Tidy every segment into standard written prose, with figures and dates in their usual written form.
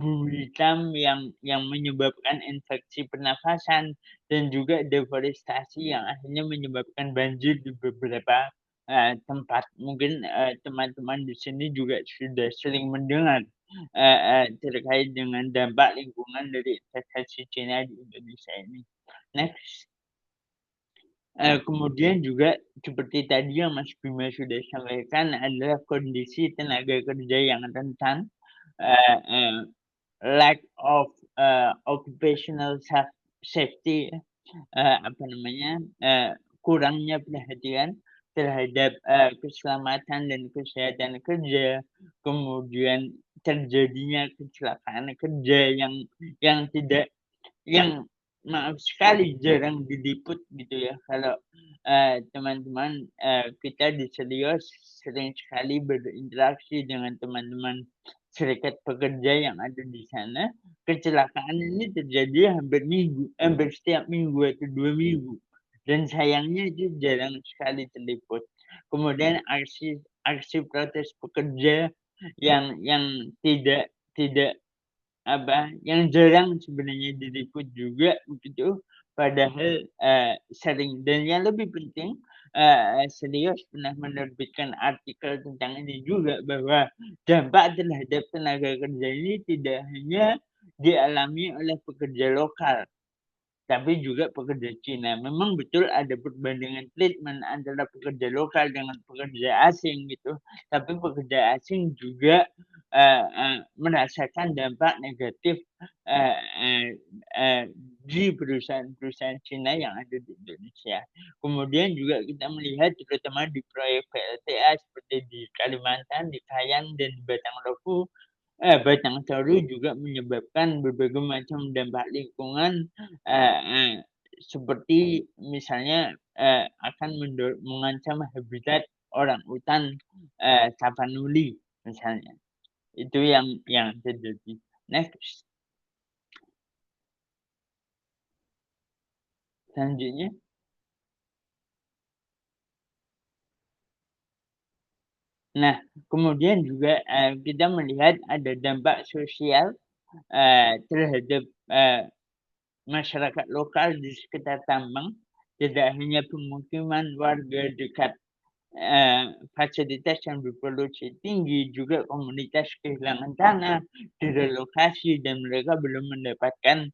debu hitam yang menyebabkan infeksi pernafasan dan juga deforestasi yang akhirnya menyebabkan banjir di beberapa, tempat. Mungkin, teman-teman di sini juga sudah sering mendengar, terkait dengan dampak lingkungan dari investasi Cina di Indonesia ini. Next. Kemudian juga seperti tadi yang Mas Bima sudah sampaikan adalah kondisi tenaga kerja yang rentan, eee eee, lack of, occupational safety, apa namanya, kurangnya perhatian terhadap, keselamatan dan kesehatan kerja, kemudian terjadinya kecelakaan kerja yang tidak yang maaf sekali jarang diliput gitu ya kalau, teman-teman, kita di Selios sering sekali berinteraksi dengan teman-teman serikat pekerja yang ada di sana, kecelakaan ini terjadi hampir setiap minggu atau 2 minggu, dan sayangnya itu jarang sekali terliput. Kemudian aksi aksi protes pekerja yang tidak yang jarang sebenarnya diliput juga begitu, padahal, sering dan yang lebih penting, Selios pernah menerbitkan artikel tentang ini juga bahwa dampak terhadap tenaga kerja ini tidak hanya dialami oleh pekerja lokal, tapi juga pekerja Cina. Memang betul ada perbandingan treatment antara pekerja lokal dengan pekerja asing gitu, tapi pekerja asing juga, merasakan dampak negatif, eee eee eee, di perusahaan-perusahaan Cina yang ada di Indonesia. Kemudian juga kita melihat terutama di proyek PLTA seperti di Kalimantan, di Kayan dan di Batangtoru, Batang Toru juga menyebabkan berbagai macam dampak lingkungan, eee eee, seperti misalnya, akan mengancam habitat orangutan, tapanuli misalnya. Itu yang terjadi. Next, selanjutnya. Nah, kemudian juga, kita melihat ada dampak sosial, terhadap, masyarakat lokal di sekitar tambang, tidak hanya pemukiman warga dekat, fasilitas yang berpolusi tinggi, juga komunitas kehilangan tanah, direlokasi dan mereka belum mendapatkan,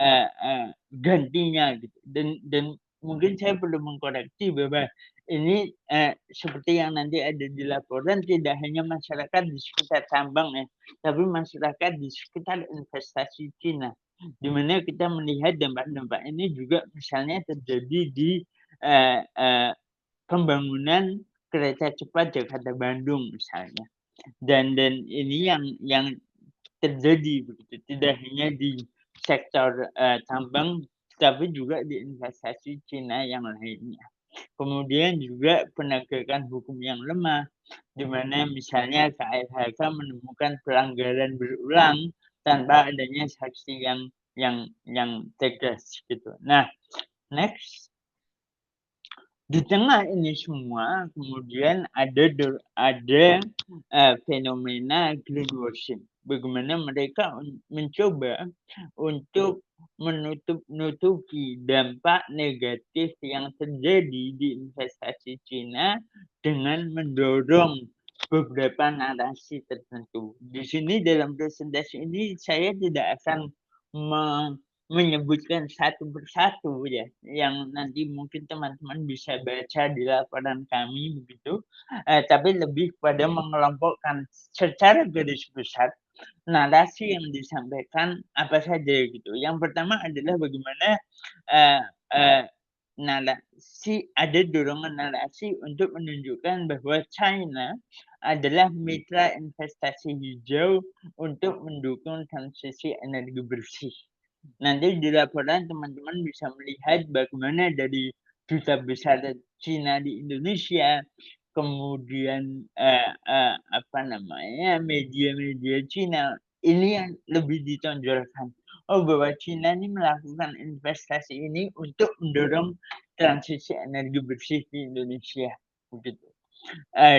eee eee, gantinya gitu. Dan mungkin saya perlu mengkoreksi bahwa ini, seperti yang nanti ada di laporan tidak hanya masyarakat di sekitar tambang ya, tapi masyarakat di sekitar investasi Cina. Di mana kita melihat dampak-dampak ini juga misalnya terjadi di, eee eee, pembangunan kereta cepat Jakarta-Bandung misalnya. Dan ini yang terjadi begitu, tidak hanya di sektor, tambang, tapi juga di investasi Cina yang lainnya. Kemudian juga penegakan hukum yang lemah, di mana misalnya KLHK menemukan pelanggaran berulang tanpa adanya saksi yang tegas gitu. Nah, next. Di tengah ini semua kemudian ada, fenomena greenwashing. Bagaimana mereka mencoba untuk menutup-nutupi dampak negatif yang terjadi di investasi Cina dengan mendorong beberapa narasi tertentu. Di sini dalam presentasi ini saya tidak akan menyebutkan satu persatu ya, yang nanti mungkin teman-teman bisa baca di laporan kami begitu, tapi lebih kepada mengelompokkan secara garis besar narasi yang disampaikan apa saja gitu. Yang pertama adalah bagaimana, eee eee, ada dorongan narasi untuk menunjukkan bahwa China adalah mitra investasi hijau untuk mendukung transisi energi bersih. Nanti di laporan teman-teman bisa melihat bagaimana dari duta besar Cina di Indonesia, kemudian, apa namanya, media-media Cina, ini yang lebih ditonjolkan. Oh, bahwa Cina ini melakukan investasi ini untuk mendorong transisi energi bersih di Indonesia, begitu.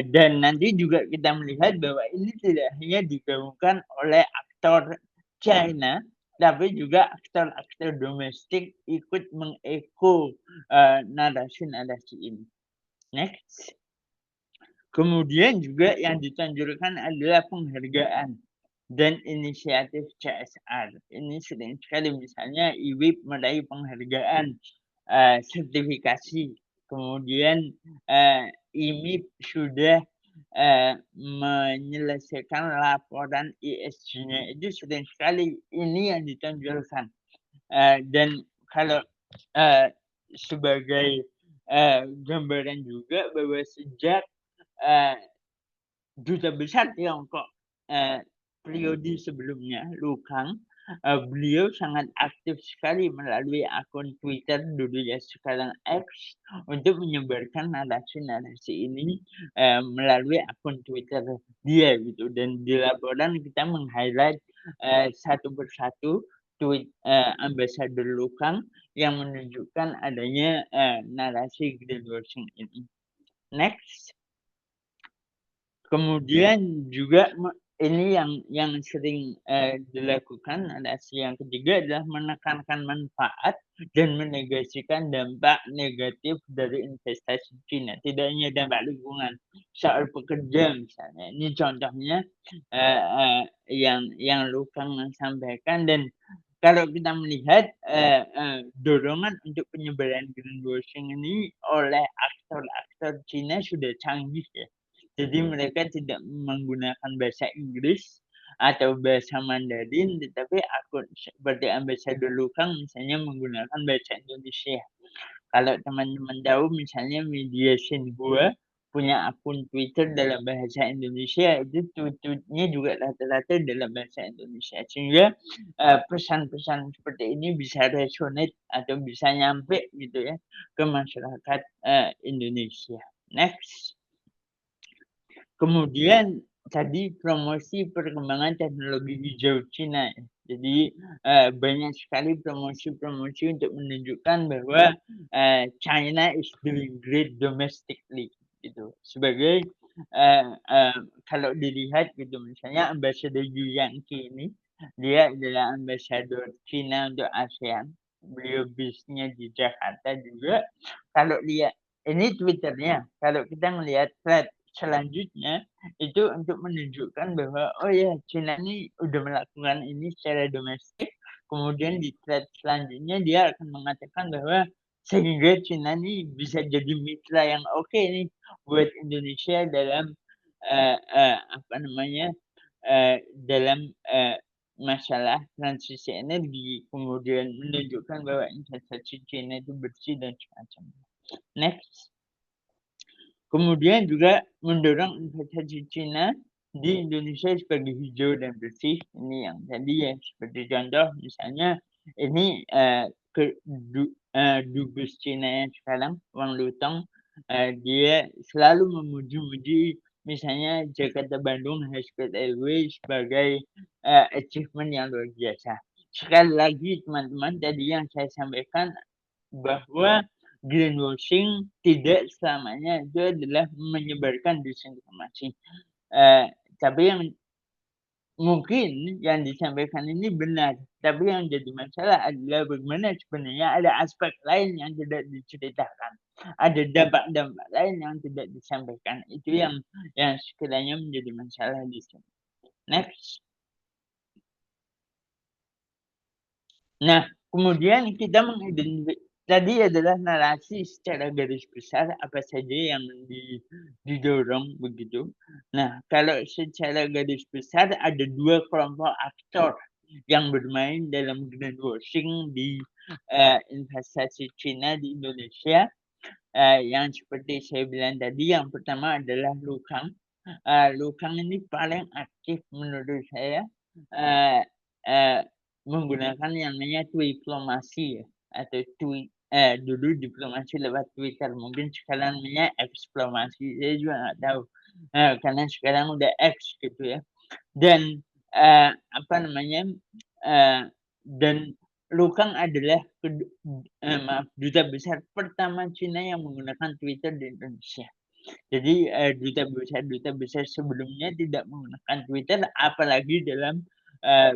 Dan nanti juga kita melihat bahwa ini tidak hanya digaungkan oleh aktor China, tapi juga aktor-aktor domestik ikut mengeko, narasi-narasi ini. Next. Kemudian juga yang ditonjolkan adalah penghargaan dan inisiatif CSR. Ini sering sekali misalnya IWIP meraih penghargaan, sertifikasi. Kemudian, IMIP sudah, menyelesaikan laporan ESG-nya. Itu sering sekali ini yang ditonjolkan. Dan kalau, sebagai, gambaran juga bahwa sejak, eee Duta Besar Tiongkok, periode sebelumnya, Lu Kang, beliau sangat aktif sekali melalui akun Twitter, dulu ya sekarang X, untuk menyebarkan narasi-narasi ini, melalui akun Twitter dia gitu. Dan di laporan kita meng-highlight, satu persatu tweet, Ambasador Lu Kang yang menunjukkan adanya, narasi greenwashing ini. Next. Kemudian juga ini yang sering, dilakukan narasi yang ketiga adalah menekankan manfaat dan menegasikan dampak negatif dari investasi Cina, tidak hanya dampak lingkungan, soal pekerja misalnya. Ini contohnya, eee eee, yang Lu Kang sampaikan. Dan kalau kita melihat, dorongan untuk penyebaran greenwashing ini oleh aktor-aktor Cina sudah canggih ya. Jadi mereka tidak menggunakan bahasa Inggris atau bahasa Mandarin, tetapi akun seperti Ambasador Lu Kang misalnya menggunakan bahasa Indonesia. Kalau teman-teman tahu misalnya media Xinhua punya akun Twitter dalam bahasa Indonesia, itu tweet-tweet-nya juga rata-rata dalam bahasa Indonesia. Sehingga, pesan-pesan seperti ini bisa resonate atau bisa nyampe gitu ya ke masyarakat, Indonesia. Next. Kemudian tadi promosi perkembangan teknologi hijau Cina ya. Jadi, banyak sekali promosi-promosi untuk menunjukkan bahwa, China is doing great domestically gitu. Sebagai, eee eee, kalau dilihat gitu misalnya Ambassador Yu Yangqi ini, dia adalah ambasador Cina untuk ASEAN. Beliau base-nya di Jakarta juga. Kalau lihat ini Twitter-nya, kalau kita melihat thread selanjutnya, itu untuk menunjukkan bahwa, oh ya China ini udah melakukan ini secara domestik, kemudian di thread selanjutnya dia akan mengatakan bahwa sehingga China ini bisa jadi mitra yang oke nih buat Indonesia dalam, apa namanya, dalam, masalah transisi energi, kemudian menunjukkan bahwa investasi China itu bersih dan semacamnya. Next. Kemudian juga mendorong investasi Cina di Indonesia sebagai hijau dan bersih. Ini yang tadi ya, seperti contoh misalnya ini, dubes Cina yang sekarang, Wang Lutong, dia selalu memuji-muji misalnya Jakarta-Bandung High Speed Railway sebagai, achievement yang luar biasa. Sekali lagi teman-teman, tadi yang saya sampaikan bahwa greenwashing tidak selamanya itu adalah menyebarkan disinformasi. Tapi yang mungkin yang disampaikan ini benar, tapi yang jadi masalah adalah bagaimana sebenarnya ada aspek lain yang tidak diceritakan. Ada dampak-dampak lain yang tidak disampaikan. Itu yang sekiranya menjadi masalah di sini. Next. Nah, kemudian kita tadi adalah narasi secara garis besar apa saja yang didorong begitu. Nah, kalau secara garis besar ada 2 kelompok aktor yang bermain dalam greenwashing di, investasi Cina di Indonesia, yang seperti saya bilang tadi, yang pertama adalah Lu Kang. Lu Kang ini paling aktif menurut saya, eee eee menggunakan yang namanya Twiplomasi ya, atau dulu diplomasi lewat Twitter, mungkin sekarang namanya Xplomasi, saya juga nggak tahu. Karena sekarang udah X gitu ya. Dan, apa namanya, eee, dan Lukang adalah maaf, duta besar pertama Cina yang menggunakan Twitter di Indonesia. Jadi, duta besar sebelumnya tidak menggunakan Twitter, apalagi dalam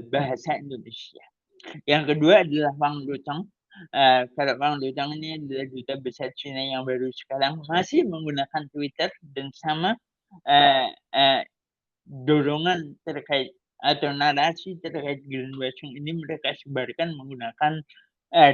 bahasa Indonesia. Yang kedua adalah Wang Luteng. Kalau Wang Luteng ini adalah duta besar Cina yang baru sekarang masih menggunakan Twitter dan sama, eee eee, dorongan terkait atau narasi terkait greenwashing ini mereka sebarkan menggunakan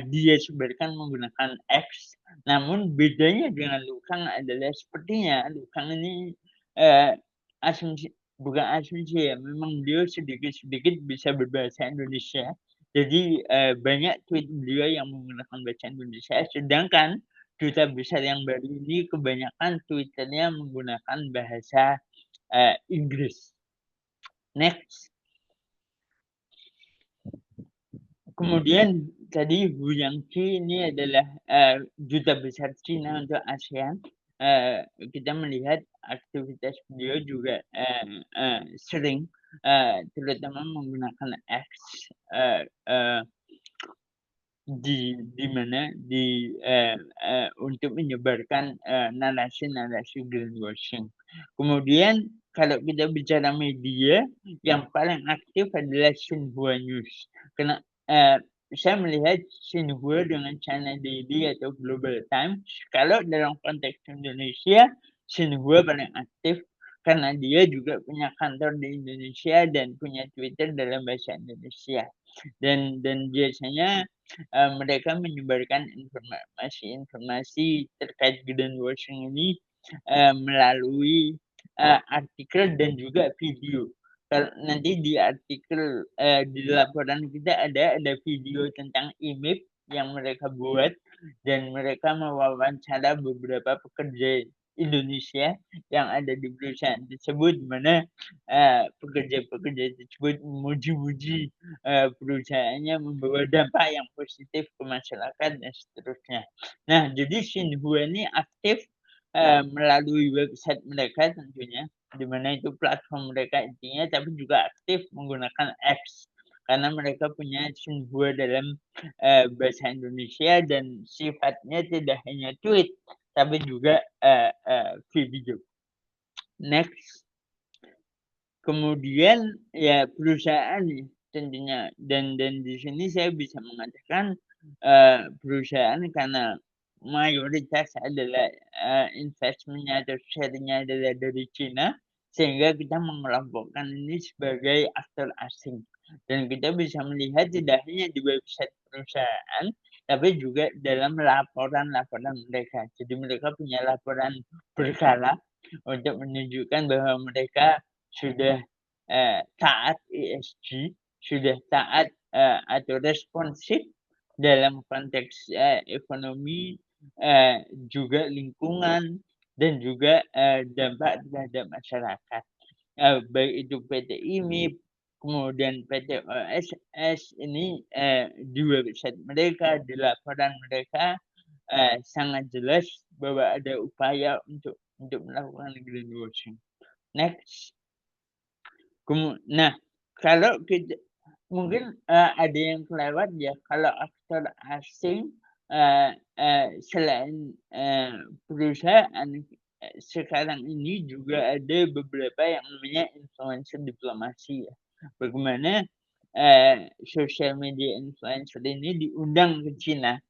dia sebarkan menggunakan X. Namun bedanya dengan Lukang adalah sepertinya Lukang ini, eee, asumsi bukan asumsi ya, memang beliau sedikit-sedikit bisa berbahasa Indonesia. Jadi, banyak tweet beliau yang menggunakan bahasa Indonesia, sedangkan duta besar yang baru ini kebanyakan Twitter-nya menggunakan bahasa, Inggris. Next. Kemudian tadi Hu Yangqi ini adalah, duta besar Cina untuk ASEAN. Kita melihat aktivitas beliau juga, sering, terutama menggunakan X, eee eee, di mana untuk menyebarkan, narasi-narasi greenwashing. Kemudian kalau kita bicara media, yang paling aktif adalah Xinhua News. Kena saya melihat Xinhua dengan China Daily atau Global Times, kalau dalam konteks Indonesia, Xinhua paling aktif karena dia juga punya kantor di Indonesia dan punya Twitter dalam bahasa Indonesia. Dan biasanya, mereka menyebarkan informasi-informasi terkait greenwashing ini, melalui, artikel dan juga video. Nanti di artikel, di laporan kita ada video tentang IMIP yang mereka buat dan mereka mewawancara beberapa pekerja Indonesia yang ada di perusahaan tersebut, di mana, pekerja-pekerja tersebut memuji-muji perusahaannya membawa dampak yang positif ke masyarakat dan seterusnya. Nah, jadi Xinhua ini aktif, melalui website mereka tentunya, di mana itu platform mereka intinya, tapi juga aktif menggunakan X. Karena mereka punya Xinhua dalam, bahasa Indonesia dan sifatnya tidak hanya tweet, tapi juga, video. Next. Kemudian ya perusahaan nih tentunya dan di sini saya bisa mengatakan, perusahaan karena mayoritas adalah, investment-nya atau share-nya adalah dari Cina, sehingga kita mengelompokkan ini sebagai aktor asing. Dan kita bisa melihat tidak hanya di website perusahaan, tapi juga dalam laporan-laporan mereka. Jadi mereka punya laporan berkala untuk menunjukkan bahwa mereka sudah, taat ESG, sudah taat, atau responsif dalam konteks, ekonomi, juga lingkungan dan juga, dampak terhadap masyarakat. Baik itu PT IMIP, kemudian PT OSS ini, di website mereka, di laporan mereka, sangat jelas bahwa ada upaya untuk melakukan greenwashing. Next. Nah, kalau kita mungkin, ada yang kelewat ya, kalau aktor asing, selain, perusahaan, sekarang ini juga ada beberapa yang namanya influencer diplomasi ya. Bagaimana, sosial media influencer ini diundang ke Cina,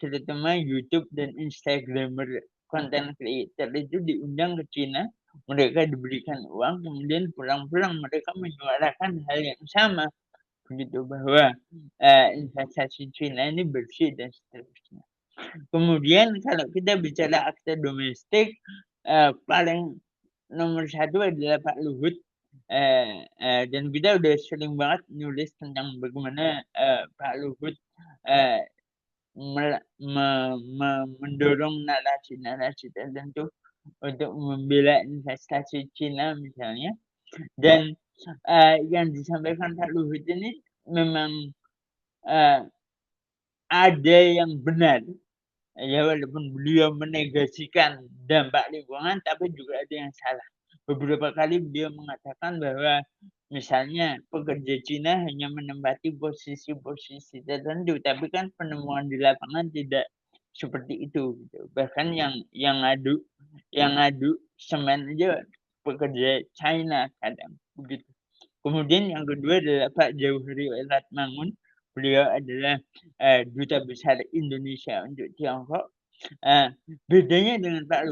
terutama YouTube dan Instagramer, content creator itu diundang ke Cina, mereka diberikan uang, kemudian pulang-pulang mereka menyuarakan hal yang sama, begitu, bahwa, investasi Cina ini bersih dan seterusnya. Kemudian kalau kita bicara aktor domestik, paling nomor satu adalah Pak Luhut, dan kita udah sering banget nulis tentang bagaimana, Pak Luhut, eee, mela me me mendorong narasi-narasi tertentu untuk membela investasi Cina misalnya dan, yang disampaikan Pak Luhut ini memang, eee, ada yang benar, ya walaupun beliau menegasikan dampak lingkungan, tapi juga ada yang salah. Beberapa kali beliau mengatakan bahwa misalnya pekerja Cina hanya menempati posisi-posisi tertentu, tapi kan penemuan di lapangan tidak seperti itu, gitu. Bahkan yang ngadu semen aja pekerja China kadang, begitu. Kemudian yang kedua adalah Pak Jauhari Ratmangun, beliau adalah, Duta Besar Indonesia untuk Tiongkok. Bedanya dengan Pak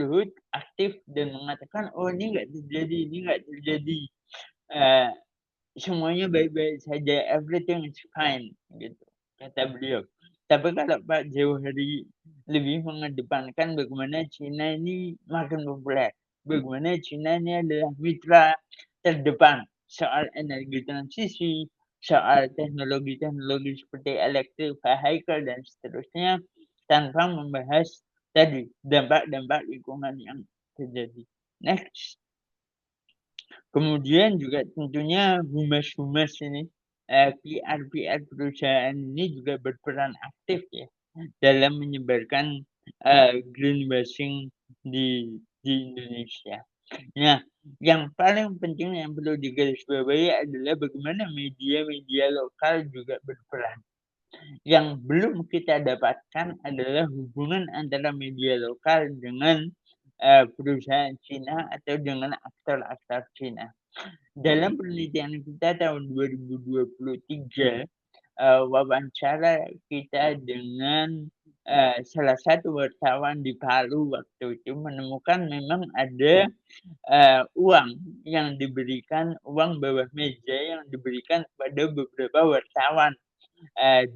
Luhut aktif dan mengatakan, "Oh ini nggak terjadi, eee, semuanya baik-baik saja, everything is fine," gitu, kata beliau. Tapi kalau Pak Jauhari lebih mengedepankan bagaimana Cina ini makin populer, bagaimana Cina ini adalah mitra terdepan soal energi transisi, soal teknologi-teknologi seperti electric vehicle dan seterusnya, tanpa membahas tadi dampak-dampak lingkungan yang terjadi. Next. Kemudian juga tentunya humas-humas ini, PR-PR perusahaan ini juga berperan aktif ya, dalam menyebarkan, greenwashing di Indonesia. Nah, yang paling penting yang perlu digarisbawahi adalah bagaimana media-media lokal juga berperan. Yang belum kita dapatkan adalah hubungan antara media lokal dengan, perusahaan Cina atau dengan aktor-aktor Cina. Dalam penelitian kita tahun 2023, wawancara kita dengan, salah satu wartawan di Palu waktu itu menemukan memang ada, uang uang bawah meja yang diberikan kepada beberapa wartawan,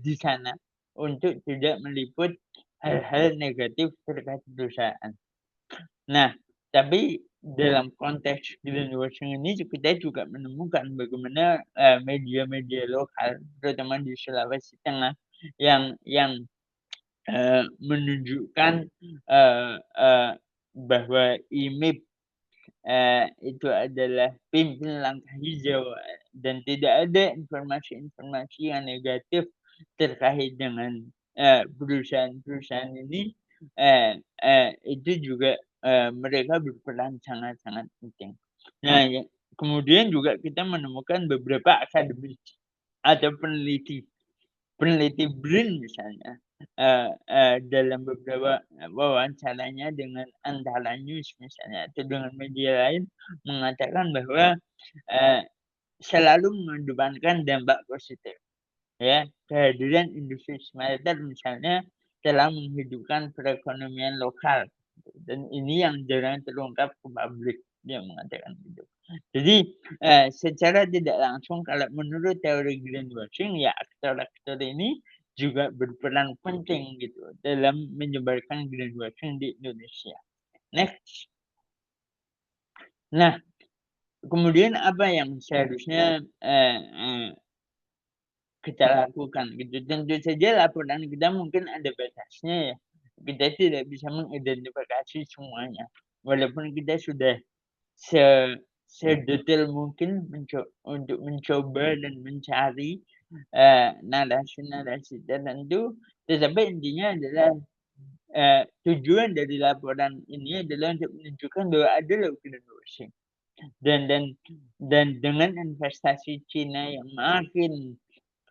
di sana untuk tidak meliput hal-hal negatif terkait perusahaan. Nah, tapi dalam konteks greenwashing ini kita juga menemukan bagaimana, media-media lokal, terutama di Sulawesi Tengah, yang menunjukkan, eee eee, bahwa IMIP, itu adalah pimpin langkah hijau, dan tidak ada informasi-informasi yang negatif terkait dengan, perusahaan-perusahaan ini, itu juga, mereka berperan sangat-sangat penting. Nah, kemudian juga kita menemukan beberapa akademisi atau peneliti peneliti BRIN misalnya, dalam beberapa, wawancaranya dengan Antara News misalnya atau dengan media lain mengatakan bahwa, eee, selalu mengedepankan dampak positif. Ya, kehadiran industri smelter misalnya telah menghidupkan perekonomian lokal, dan ini yang jarang terungkap ke publik, dia mengatakan gitu. Jadi, secara tidak langsung kalau menurut teori greenwashing ya aktor-aktor ini juga berperan penting gitu dalam menyebarkan greenwashing di Indonesia. Next. Nah, kemudian apa yang seharusnya, eee eee kita lakukan gitu. Tentu saja laporan kita mungkin ada batasnya ya. Kita tidak bisa mengidentifikasi semuanya. Walaupun kita sudah se sedetail mungkin untuk mencoba dan mencari, narasi-narasi tertentu, tetapi intinya adalah, tujuan dari laporan ini adalah untuk menunjukkan bahwa ada loh greenwashing. Dan dan dan dengan investasi Cina yang makin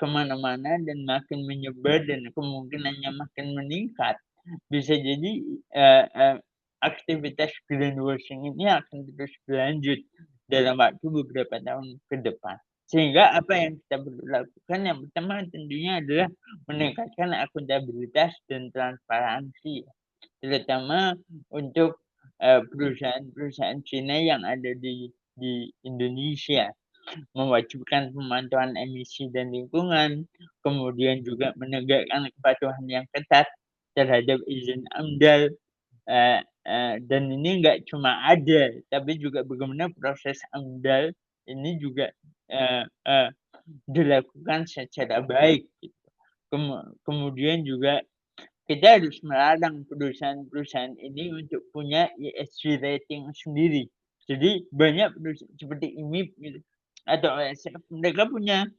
kemana-mana dan makin menyebar dan kemungkinannya makin meningkat, bisa jadi, eee eee, aktivitas greenwashing ini akan terus berlanjut dalam waktu beberapa tahun ke depan. Sehingga apa yang kita perlu lakukan yang pertama tentunya adalah meningkatkan akuntabilitas dan transparansi, terutama untuk, perusahaan-perusahaan Cina yang ada di Indonesia. Mewajibkan pemantauan emisi dan lingkungan, kemudian juga menegakkan kepatuhan yang ketat terhadap izin AMDAL, dan ini nggak cuma ada, tapi juga bagaimana proses AMDAL ini juga, eee eee, dilakukan secara baik gitu. Kemudian juga kita harus melarang perusahaan-perusahaan ini untuk punya ESG rating sendiri. Jadi banyak perusahaan seperti IMIP gitu atau ASF mereka punya,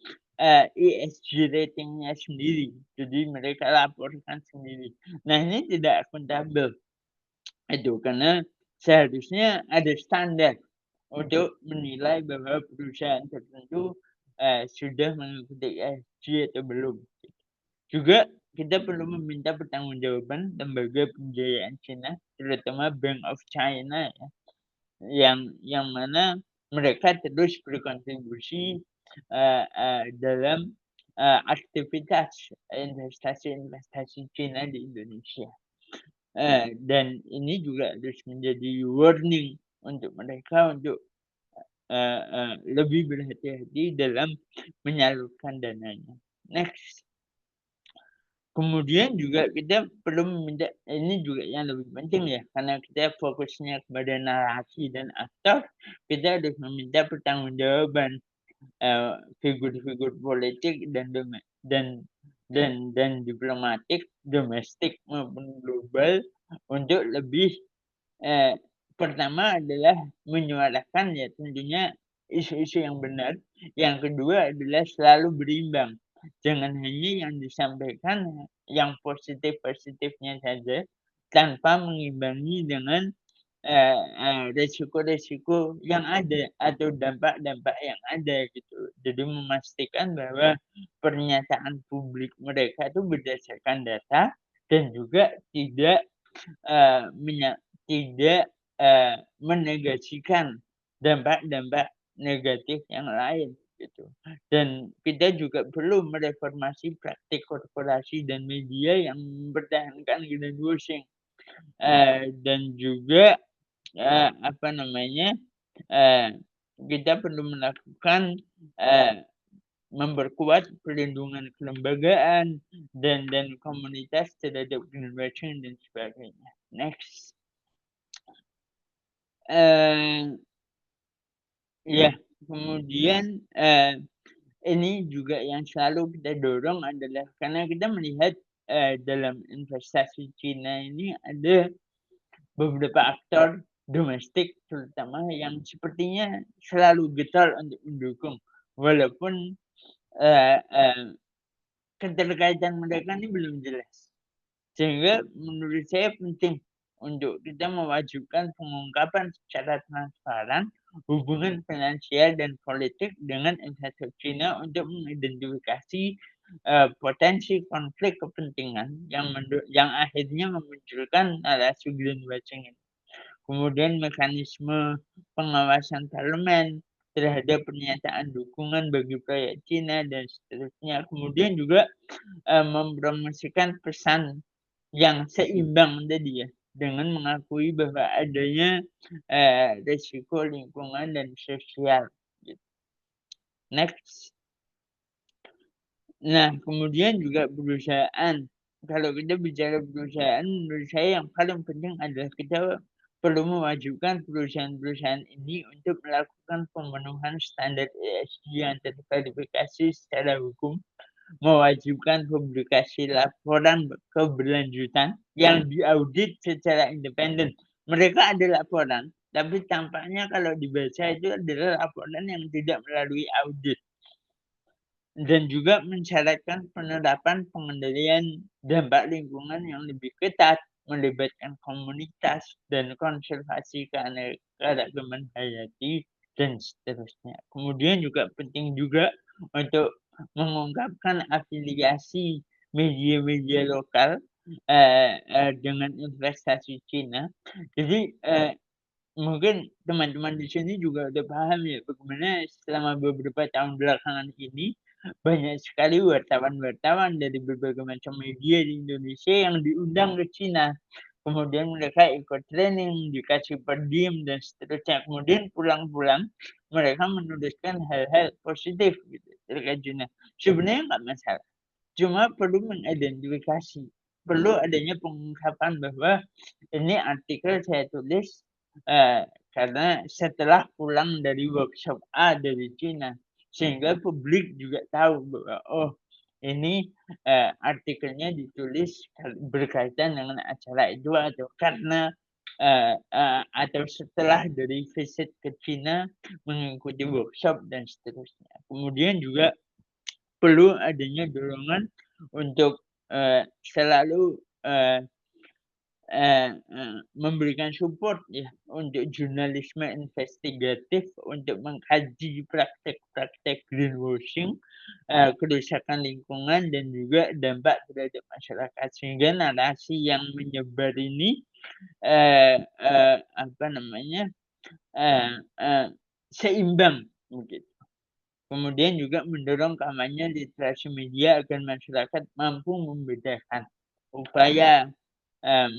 ESG rating-nya sendiri. Jadi mereka laporkan sendiri. Nah ini tidak akuntabel itu karena seharusnya ada standar untuk menilai bahwa perusahaan tertentu, sudah mengikuti ESG atau belum. Juga kita perlu meminta pertanggungjawaban lembaga pembiayaan Cina, terutama Bank of China ya, yang mana mereka terus berkontribusi dalam aktivitas investasi-investasi Cina di Indonesia. Dan ini juga harus menjadi warning untuk mereka untuk lebih berhati-hati dalam menyalurkan dananya. Next. Kemudian juga kita perlu meminta ini juga yang lebih penting ya, karena kita fokusnya kepada narasi dan aktor, kita harus meminta pertanggungjawaban figur-figur politik dan diplomatik domestik maupun global untuk lebih pertama adalah menyuarakan ya tentunya isu-isu yang benar, yang kedua adalah selalu berimbang. Jangan hanya yang disampaikan yang positif-positifnya saja, tanpa mengimbangi dengan resiko-resiko yang ada atau dampak-dampak yang ada gitu. Jadi memastikan bahwa pernyataan publik mereka itu berdasarkan data dan juga tidak eee, menya tidak, menegasikan dampak-dampak negatif yang lain gitu. Dan kita juga perlu mereformasi praktik korporasi dan media yang mempertahankan greenwashing, dan juga apa namanya, eee, kita perlu melakukan, eee, memperkuat perlindungan kelembagaan dan komunitas terhadap greenwashing dan sebagainya. Next. Eee, iya, kemudian, ini juga yang selalu kita dorong adalah karena kita melihat, dalam investasi Cina ini ada beberapa aktor domestik terutama yang sepertinya selalu getol untuk mendukung, walaupun, eee eee, keterkaitan mereka ini belum jelas. Sehingga menurut saya penting untuk kita mewajibkan pengungkapan secara transparan hubungan finansial dan politik dengan investor Cina untuk mengidentifikasi, potensi konflik kepentingan yang akhirnya memunculkan narasi greenwashing ini. Kemudian mekanisme pengawasan parlemen terhadap pernyataan dukungan bagi proyek Cina dan seterusnya. Kemudian juga, mempromosikan pesan yang seimbang tadi ya, dengan mengakui bahwa adanya, resiko lingkungan dan sosial, gitu. Next. Nah, kemudian juga perusahaan. Kalau kita bicara perusahaan, menurut saya yang paling penting adalah kita perlu mewajibkan perusahaan-perusahaan ini untuk melakukan pemenuhan standar ESG yang terverifikasi secara hukum, mewajibkan publikasi laporan keberlanjutan yang diaudit secara independen. Mereka ada laporan, tapi tampaknya kalau dibaca itu adalah laporan yang tidak melalui audit. Dan juga mensyaratkan penerapan pengendalian dampak lingkungan yang lebih ketat, melibatkan komunitas dan konservasi keanekaragaman hayati dan seterusnya. Kemudian juga penting juga untuk mengungkapkan afiliasi media-media lokal, dengan investasi Cina. Jadi, mungkin teman-teman di sini juga udah paham ya bagaimana selama beberapa tahun belakangan ini banyak sekali wartawan-wartawan dari berbagai macam media di Indonesia yang diundang ke Cina. Kemudian mereka ikut training, dikasih per diem dan seterusnya. Kemudian pulang-pulang mereka menuliskan hal-hal positif gitu terkait Cina. Sebenarnya nggak masalah, cuma perlu mengidentifikasi, perlu adanya pengungkapan bahwa ini artikel saya tulis, karena setelah pulang dari workshop A dari Cina. Sehingga publik juga tahu bahwa, oh ini, artikelnya ditulis berkaitan dengan acara itu atau karena, atau setelah dari visit ke Cina mengikuti workshop dan seterusnya. Kemudian juga perlu adanya dorongan untuk, selalu, memberikan support ya untuk jurnalisme investigatif untuk mengkaji praktek-praktek greenwashing, kerusakan lingkungan dan juga dampak terhadap masyarakat. Sehingga narasi yang menyebar ini, apa namanya, eee eee seimbang, begitu. Kemudian juga mendorong kampanye literasi media agar masyarakat mampu membedakan upaya,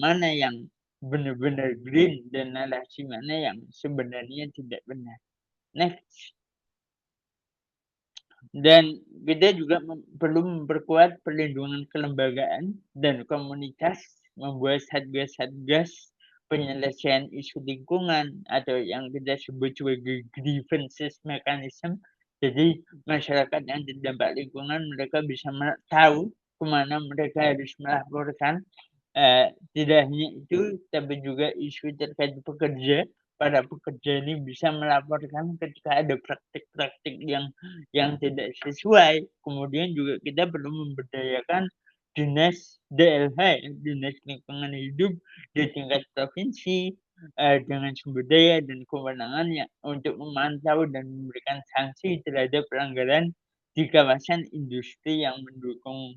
mana yang benar-benar green dan narasi mana yang sebenarnya tidak benar. Next. Dan kita juga perlu memperkuat perlindungan kelembagaan dan komunitas, membuat satgas-satgas penyelesaian isu lingkungan atau yang kita sebut sebagai grievances mechanism. Jadi masyarakat yang terdampak lingkungan mereka bisa tahu kemana mereka harus melaporkan. Tidak hanya itu, tapi juga isu terkait pekerja. Para pekerja ini bisa melaporkan ketika ada praktik-praktik yang tidak sesuai. Kemudian juga kita perlu memberdayakan dinas DLH ya, Dinas Lingkungan Hidup di tingkat provinsi, dengan sumber daya dan kewenangan yang untuk memantau dan memberikan sanksi terhadap pelanggaran di kawasan industri yang mendukung,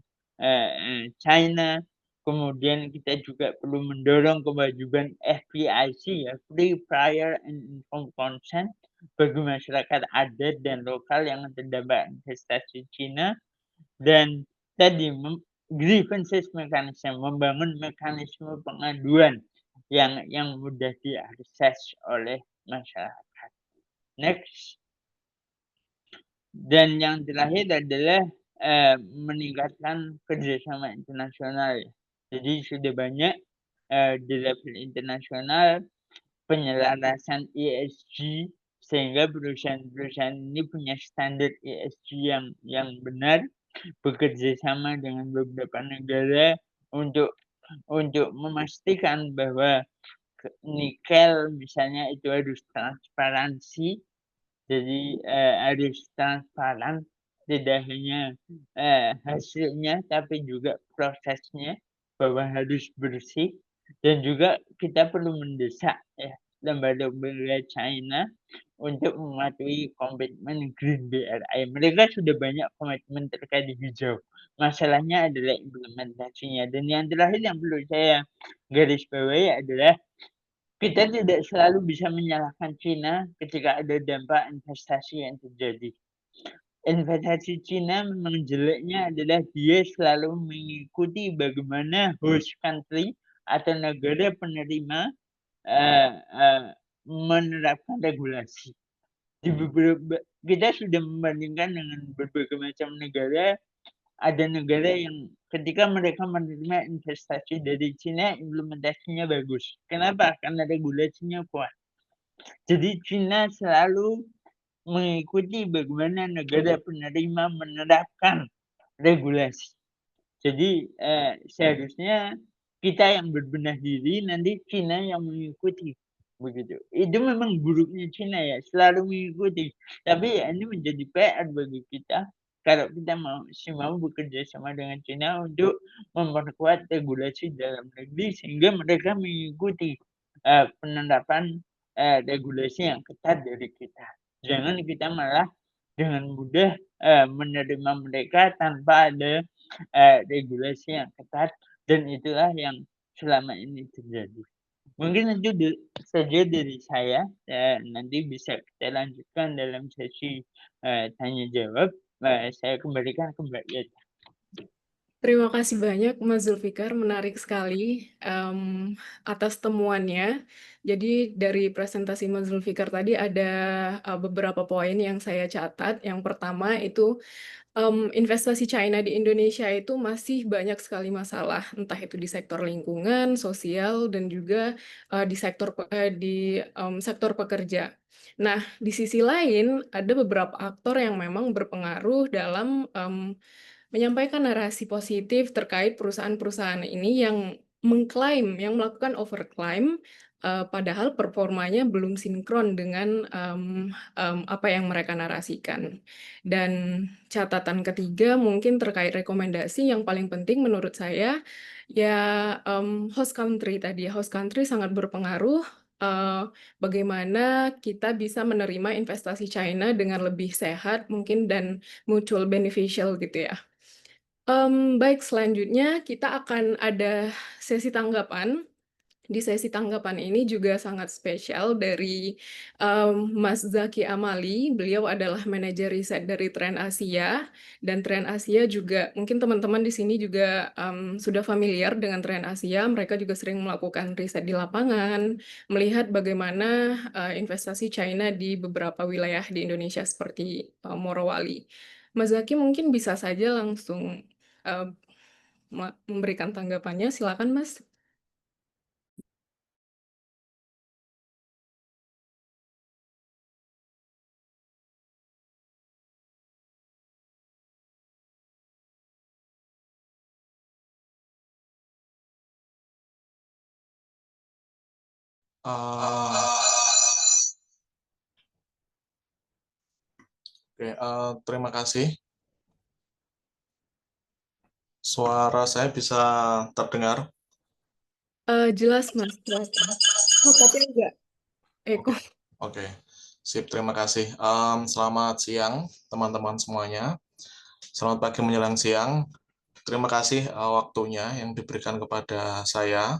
China. Kemudian kita juga perlu mendorong kewajiban FPIC ya, Free, Prior, and Informed Consent bagi masyarakat adat dan lokal yang terdampak investasi Cina. Dan tadi grievances mechanism, membangun mekanisme pengaduan yang mudah diakses oleh masyarakat. Next. Dan yang terakhir adalah, meningkatkan kerjasama internasional ya. Jadi sudah banyak, di level internasional penyelarasan ESG sehingga perusahaan-perusahaan ini punya standar ESG yang benar, bekerja sama dengan beberapa negara untuk memastikan bahwa nikel misalnya itu harus transparansi. Jadi, harus transparan, tidak hanya, hasilnya tapi juga prosesnya, bahwa harus bersih dan juga kita perlu mendesak ya lembaga-lembaga China untuk mematuhi komitmen Green BRI. Mereka sudah banyak komitmen terkait hijau, masalahnya adalah implementasinya. Dan yang terakhir yang perlu saya garis bawahi adalah kita tidak selalu bisa menyalahkan Cina ketika ada dampak investasi yang terjadi. Investasi Cina memang jeleknya adalah dia selalu mengikuti bagaimana host country atau negara penerima, eee eee, menerapkan regulasi. Di beberapa kita sudah membandingkan dengan berbagai macam negara. Ada negara yang ketika mereka menerima investasi dari Cina, implementasinya bagus. Kenapa? Karena regulasinya kuat. Jadi Cina selalu mengikuti bagaimana negara penerima menerapkan regulasi. Jadi, seharusnya kita yang berbenah diri, nanti Cina yang mengikuti, begitu. Itu memang buruknya Cina ya, selalu mengikuti. Tapi ya ini menjadi PR bagi kita, kalau kita mau bekerja sama dengan Cina untuk memperkuat regulasi dalam negeri sehingga mereka mengikuti, penerapan, regulasi yang ketat dari kita. Jangan kita malah dengan mudah, menerima mereka tanpa ada regulasi yang ketat dan itulah yang selama ini terjadi. Mungkin itu saja dari saya, nanti bisa kita lanjutkan dalam sesi, tanya jawab. Saya kembalikan ke Mbak Yati. Terima kasih banyak Mas Zulfikar, menarik sekali, atas temuannya. Jadi dari presentasi Mas Zulfikar tadi ada, beberapa poin yang saya catat. Yang pertama itu, investasi China di Indonesia itu masih banyak sekali masalah, entah itu di sektor lingkungan, sosial, dan juga, di sektor pekerja. Nah, di sisi lain ada beberapa aktor yang memang berpengaruh dalam, menyampaikan narasi positif terkait perusahaan-perusahaan ini yang yang melakukan overclaim, padahal performanya belum sinkron dengan, apa yang mereka narasikan. Dan catatan ketiga mungkin terkait rekomendasi yang paling penting menurut saya, ya, host country tadi. Host country sangat berpengaruh, bagaimana kita bisa menerima investasi China dengan lebih sehat mungkin dan mutual beneficial gitu ya. Baik, selanjutnya kita akan ada sesi tanggapan. Di sesi tanggapan ini juga sangat spesial dari, Mas Zaki Amali. Beliau adalah manajer riset dari Trend Asia, dan Trend Asia juga mungkin teman-teman di sini juga, sudah familiar dengan Trend Asia. Mereka juga sering melakukan riset di lapangan, melihat bagaimana, investasi China di beberapa wilayah di Indonesia seperti, Morowali. Mas Zaki mungkin bisa saja langsung, eee, memberikan tanggapannya, silakan Mas. Eh, Oke, terima kasih. Suara saya bisa terdengar? Jelas Mas, jelas Mas. Oh, tapi enggak eko. Oke, oke. Sip, terima kasih. Selamat siang, teman-teman semuanya. Selamat pagi menjelang siang. Terima kasih waktunya yang diberikan kepada saya,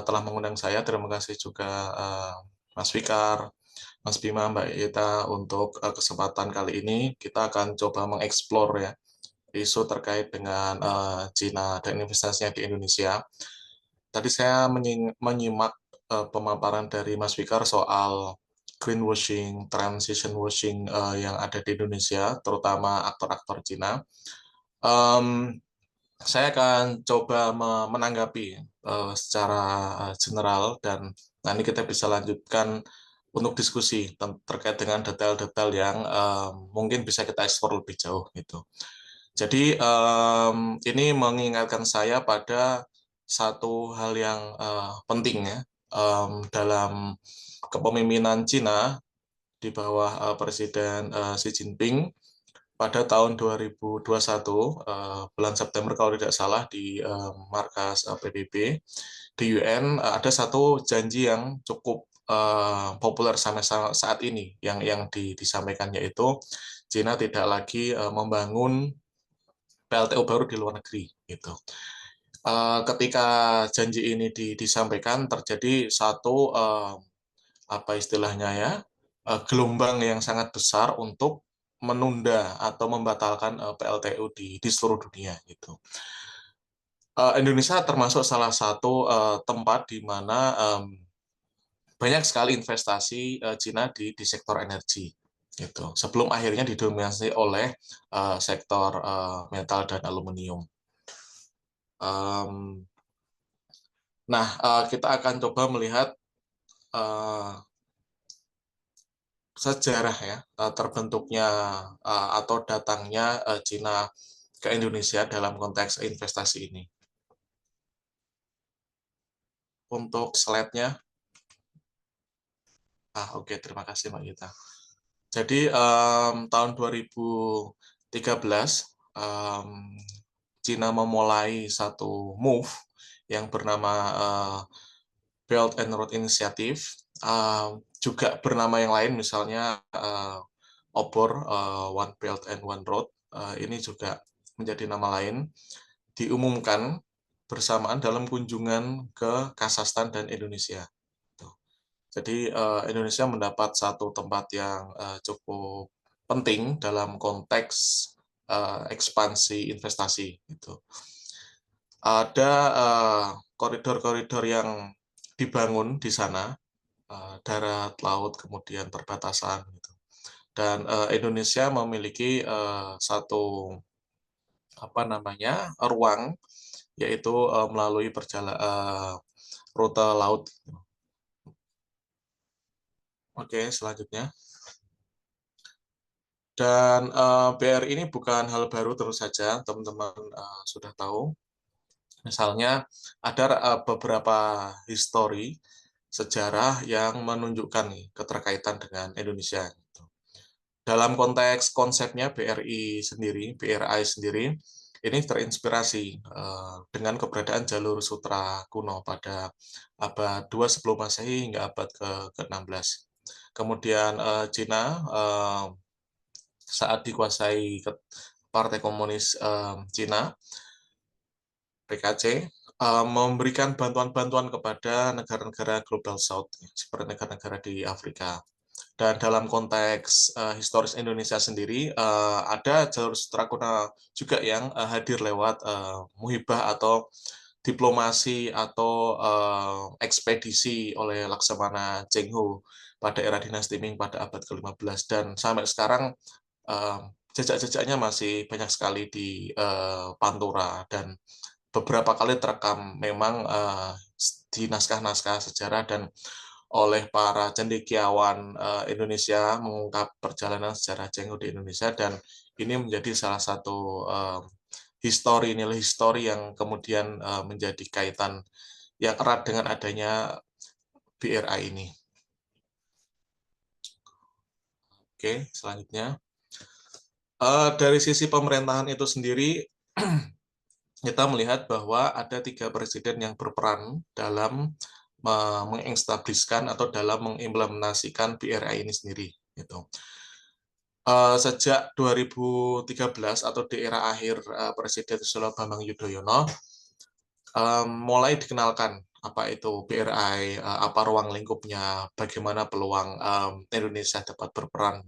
telah mengundang saya. Terima kasih juga Mas Fikar, Mas Bima, Mbak Ita untuk kesempatan kali ini. Kita akan coba mengeksplor ya isu terkait dengan Cina dan investasinya di Indonesia. Tadi saya menyimak pemaparan dari Mas Fikar soal greenwashing, transition washing yang ada di Indonesia, terutama aktor-aktor Cina. Um, saya akan coba menanggapi secara general dan nanti kita bisa lanjutkan untuk diskusi terkait dengan detail-detail yang mungkin bisa kita eksplor lebih jauh gitu. Jadi ini mengingatkan saya pada satu hal yang penting ya dalam kepemimpinan Cina di bawah Presiden Xi Jinping pada tahun 2021 bulan September kalau tidak salah di markas PBB di UN ada satu janji yang cukup populer sampai saat ini yang disampaikan yaitu Cina tidak lagi membangun PLTU baru di luar negeri gitu. Ketika janji ini disampaikan terjadi satu apa istilahnya ya gelombang yang sangat besar untuk menunda atau membatalkan PLTU di seluruh dunia gitu. Indonesia termasuk salah satu tempat di mana banyak sekali investasi Cina di sektor energi gitu. Sebelum akhirnya didominasi oleh sektor metal dan aluminium. Nah, kita akan coba melihat sejarah ya terbentuknya atau datangnya Cina ke Indonesia dalam konteks investasi ini. Untuk slide-nya, oke, terima kasih Mbak Gita. Jadi tahun 2013 Cina memulai satu move yang bernama Belt and Road Initiative, juga bernama yang lain misalnya OBOR, One Belt and One Road, ini juga menjadi nama lain, diumumkan bersamaan dalam kunjungan ke Kazakhstan dan Indonesia. Jadi Indonesia mendapat satu tempat yang cukup penting dalam konteks ekspansi investasi. Gitu. Ada koridor-koridor yang dibangun di sana, darat, laut, kemudian perbatasan. Gitu. Dan Indonesia memiliki satu ruang, yaitu melalui rute laut. Oke, selanjutnya. Dan BRI ini bukan hal baru, terus saja teman-teman sudah tahu. Misalnya ada beberapa histori sejarah yang menunjukkan keterkaitan dengan Indonesia. Dalam konteks konsepnya BRI sendiri, ini terinspirasi dengan keberadaan jalur sutra kuno pada abad 2 sebelum Masehi hingga abad ke-16. Kemudian Cina saat dikuasai Partai Komunis Cina, PKC, memberikan bantuan-bantuan kepada negara-negara Global South, seperti negara-negara di Afrika. Dan dalam konteks historis Indonesia sendiri, ada jalur Sutrakuna juga yang hadir lewat muhibah atau diplomasi atau ekspedisi oleh Laksamana Cheng Ho pada era dinasti Ming pada abad ke-15. Dan sampai sekarang jejak-jejaknya masih banyak sekali di Pantura, dan beberapa kali terekam memang di naskah-naskah sejarah dan oleh para cendekiawan Indonesia mengungkap perjalanan sejarah Cheng Ho di Indonesia, dan ini menjadi salah satu nilai histori yang kemudian menjadi kaitan yang erat dengan adanya BRI ini. Oke, selanjutnya. Dari sisi pemerintahan itu sendiri, kita melihat bahwa ada 3 presiden yang berperan dalam mengestabliskan atau dalam mengimplementasikan BRI ini sendiri. Gitu. Sejak 2013 atau di era akhir Presiden Susilo Bambang Yudhoyono, mulai dikenalkan apa itu BRI, apa ruang lingkupnya, bagaimana peluang Indonesia dapat berperan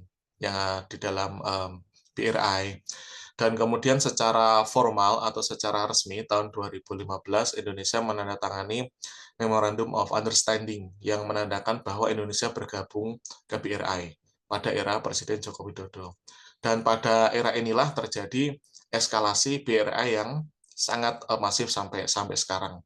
di dalam BRI. Dan kemudian secara formal atau secara resmi tahun 2015 Indonesia menandatangani Memorandum of Understanding yang menandakan bahwa Indonesia bergabung ke BRI pada era Presiden Joko Widodo. Dan pada era inilah terjadi eskalasi BRI yang sangat masif sampai sekarang.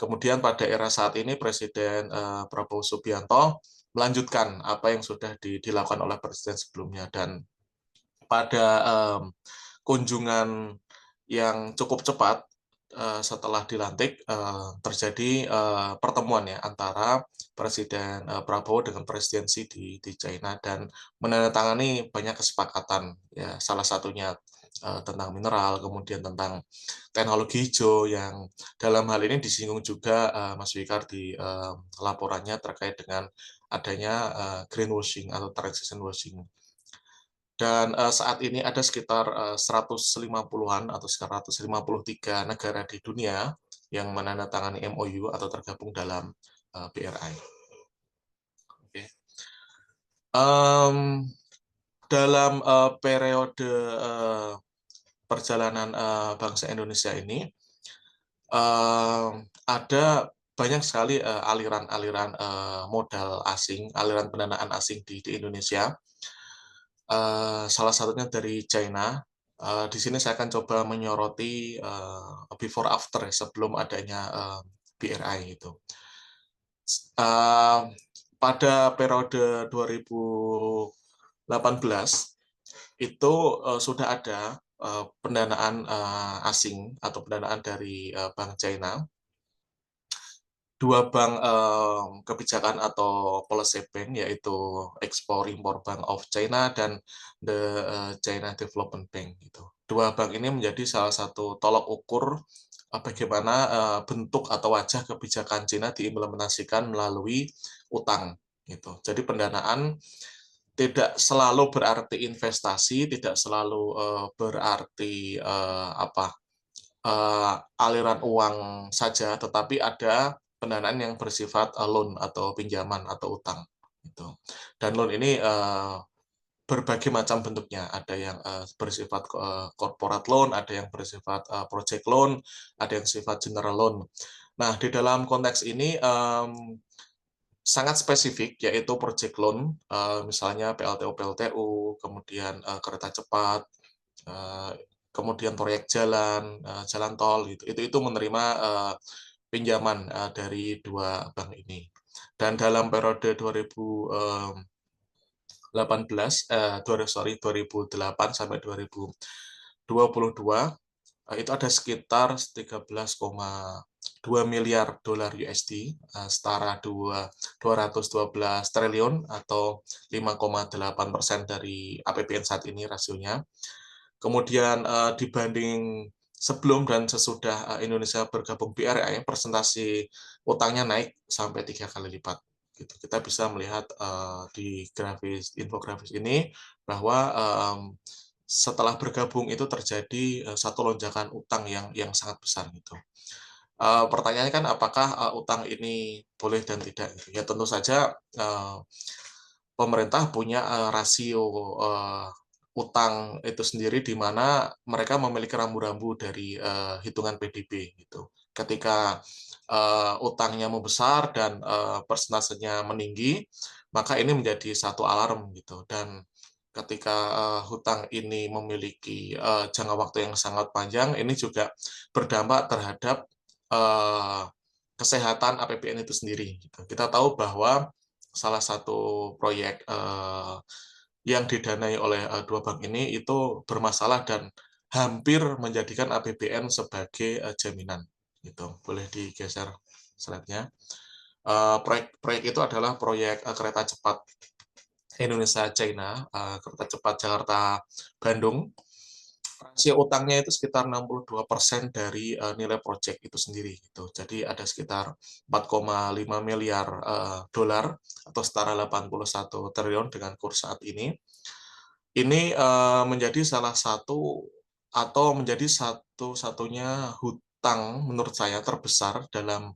Kemudian pada era saat ini Presiden Prabowo Subianto melanjutkan apa yang sudah dilakukan oleh presiden sebelumnya, dan pada kunjungan yang cukup cepat setelah dilantik terjadi pertemuan ya antara Presiden Prabowo dengan presidensi di China, dan menandatangani banyak kesepakatan ya, salah satunya tentang mineral, kemudian tentang teknologi hijau yang dalam hal ini disinggung juga Mas Wikar di laporannya terkait dengan adanya greenwashing atau transition washing. Dan saat ini ada sekitar 150-an atau 153 negara di dunia yang menandatangani MOU atau tergabung dalam BRI. Okay. Dalam periode perjalanan bangsa Indonesia ini, ada banyak sekali aliran-aliran modal asing, aliran pendanaan asing di Indonesia. Salah satunya dari China. Di sini saya akan coba menyoroti before after sebelum adanya BRI itu. Pada periode 2018 itu sudah ada pendanaan asing atau pendanaan dari Bank China. 2 bank kebijakan atau policy bank, yaitu Export-Import Bank of China dan the China Development Bank. Gitu. 2 bank ini menjadi salah satu tolok ukur bagaimana bentuk atau wajah kebijakan China diimplementasikan melalui utang. Gitu. Jadi pendanaan tidak selalu berarti investasi, tidak selalu berarti aliran uang saja, tetapi ada pendanaan yang bersifat loan atau pinjaman atau utang. Dan loan ini berbagai macam bentuknya. Ada yang bersifat corporate loan, ada yang bersifat project loan, ada yang sifat general loan. Nah, di dalam konteks ini sangat spesifik, yaitu project loan, misalnya PLTU, kemudian kereta cepat, kemudian proyek jalan tol, itu menerima pinjaman dari 2 bank ini. Dan dalam periode 2008 sampai 2022 itu ada sekitar 13,2 miliar dolar USD, setara 212 triliun atau 5,8% dari APBN saat ini rasionya. Kemudian dibanding sebelum dan sesudah Indonesia bergabung BRI, presentasi utangnya naik sampai 3 kali lipat. Gitu. Kita bisa melihat di infografis ini bahwa setelah bergabung itu terjadi satu lonjakan utang yang sangat besar. Gitu. Pertanyaannya kan apakah utang ini boleh dan tidak? Ya tentu saja pemerintah punya rasio utang itu sendiri di mana mereka memiliki rambu-rambu dari hitungan PDB gitu. Ketika utangnya membesar dan persentasenya meninggi, maka ini menjadi satu alarm gitu. Dan ketika hutang ini memiliki jangka waktu yang sangat panjang, ini juga berdampak terhadap kesehatan APBN itu sendiri. Gitu. Kita tahu bahwa salah satu proyek yang didanai oleh dua bank ini itu bermasalah dan hampir menjadikan APBN sebagai jaminan. Gitu. Boleh digeser slide-nya. Proyek itu adalah proyek kereta cepat Indonesia-China, kereta cepat Jakarta-Bandung. Rasio utangnya itu sekitar 62% dari nilai proyek itu sendiri. Gitu. Jadi ada sekitar 4,5 miliar dolar atau setara 81 triliun dengan kurs saat ini. Ini menjadi salah satu atau menjadi satu-satunya hutang menurut saya terbesar dalam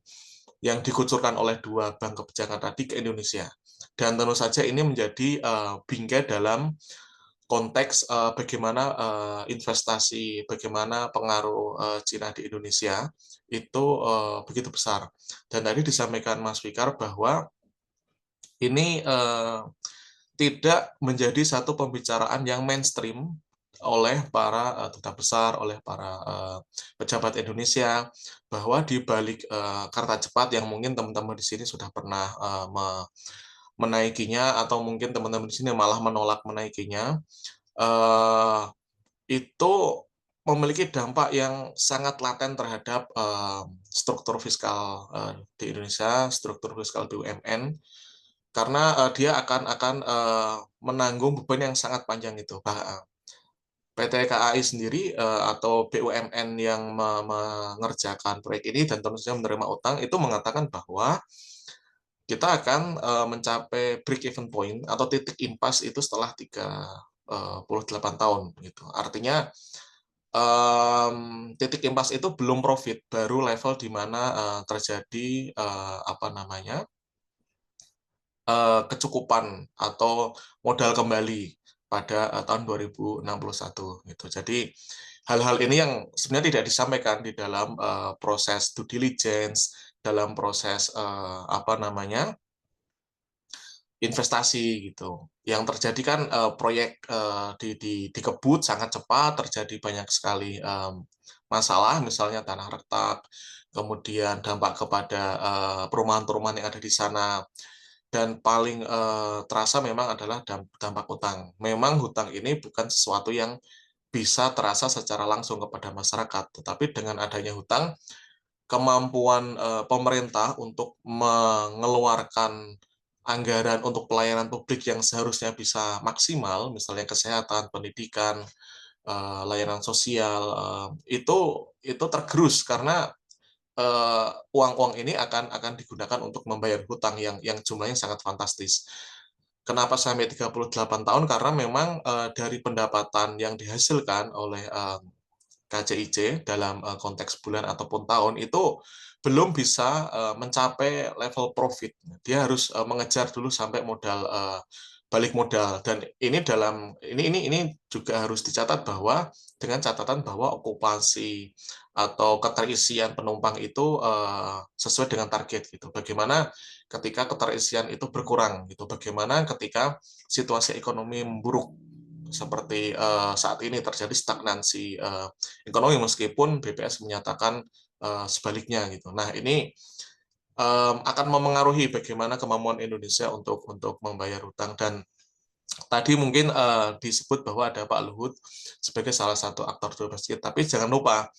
yang dikucurkan oleh dua bank kebijakan tadi ke Indonesia. Dan tentu saja ini menjadi bingkai dalam konteks bagaimana investasi, bagaimana pengaruh Cina di Indonesia itu begitu besar. Dan tadi disampaikan Mas Fikar bahwa ini tidak menjadi satu pembicaraan yang mainstream oleh para duta besar, oleh para pejabat Indonesia, bahwa di balik kereta cepat yang mungkin teman-teman di sini sudah pernah menaikinya, atau mungkin teman-teman di sini malah menolak menaikinya, itu memiliki dampak yang sangat laten terhadap struktur fiskal di Indonesia, struktur fiskal BUMN, karena dia akan menanggung beban yang sangat panjang itu. PT KAI sendiri atau BUMN yang mengerjakan proyek ini dan tentu saja menerima utang itu mengatakan bahwa kita akan mencapai break even point atau titik impas itu setelah 38 tahun gitu. Artinya titik impas itu belum profit, baru level di mana terjadi kecukupan atau modal kembali pada tahun 2061 gitu. Jadi hal-hal ini yang sebenarnya tidak disampaikan di dalam proses due diligence, dalam proses investasi gitu. Yang terjadi kan proyek dikebut sangat cepat, terjadi banyak sekali masalah, misalnya tanah retak, kemudian dampak kepada perumahan-perumahan yang ada di sana, dan paling terasa memang adalah dampak hutang. Memang hutang ini bukan sesuatu yang bisa terasa secara langsung kepada masyarakat, tetapi dengan adanya hutang, kemampuan pemerintah untuk mengeluarkan anggaran untuk pelayanan publik yang seharusnya bisa maksimal, misalnya kesehatan, pendidikan, layanan sosial, itu tergerus karena uang-uang ini akan digunakan untuk membayar hutang yang jumlahnya sangat fantastis. Kenapa sampai 38 tahun? Karena memang dari pendapatan yang dihasilkan oleh KCIC dalam konteks bulan ataupun tahun itu belum bisa mencapai level profit. Dia harus mengejar dulu sampai modal balik modal, dan ini juga harus dicatat bahwa dengan catatan bahwa okupasi atau keterisian penumpang itu sesuai dengan target gitu. Bagaimana ketika keterisian itu berkurang gitu. Bagaimana ketika situasi ekonomi memburuk seperti saat ini terjadi stagnansi ekonomi, meskipun BPS menyatakan sebaliknya gitu. Nah, ini akan memengaruhi bagaimana kemampuan Indonesia untuk membayar hutang. Dan tadi mungkin disebut bahwa ada Pak Luhut sebagai salah satu aktor domestik, tapi jangan lupa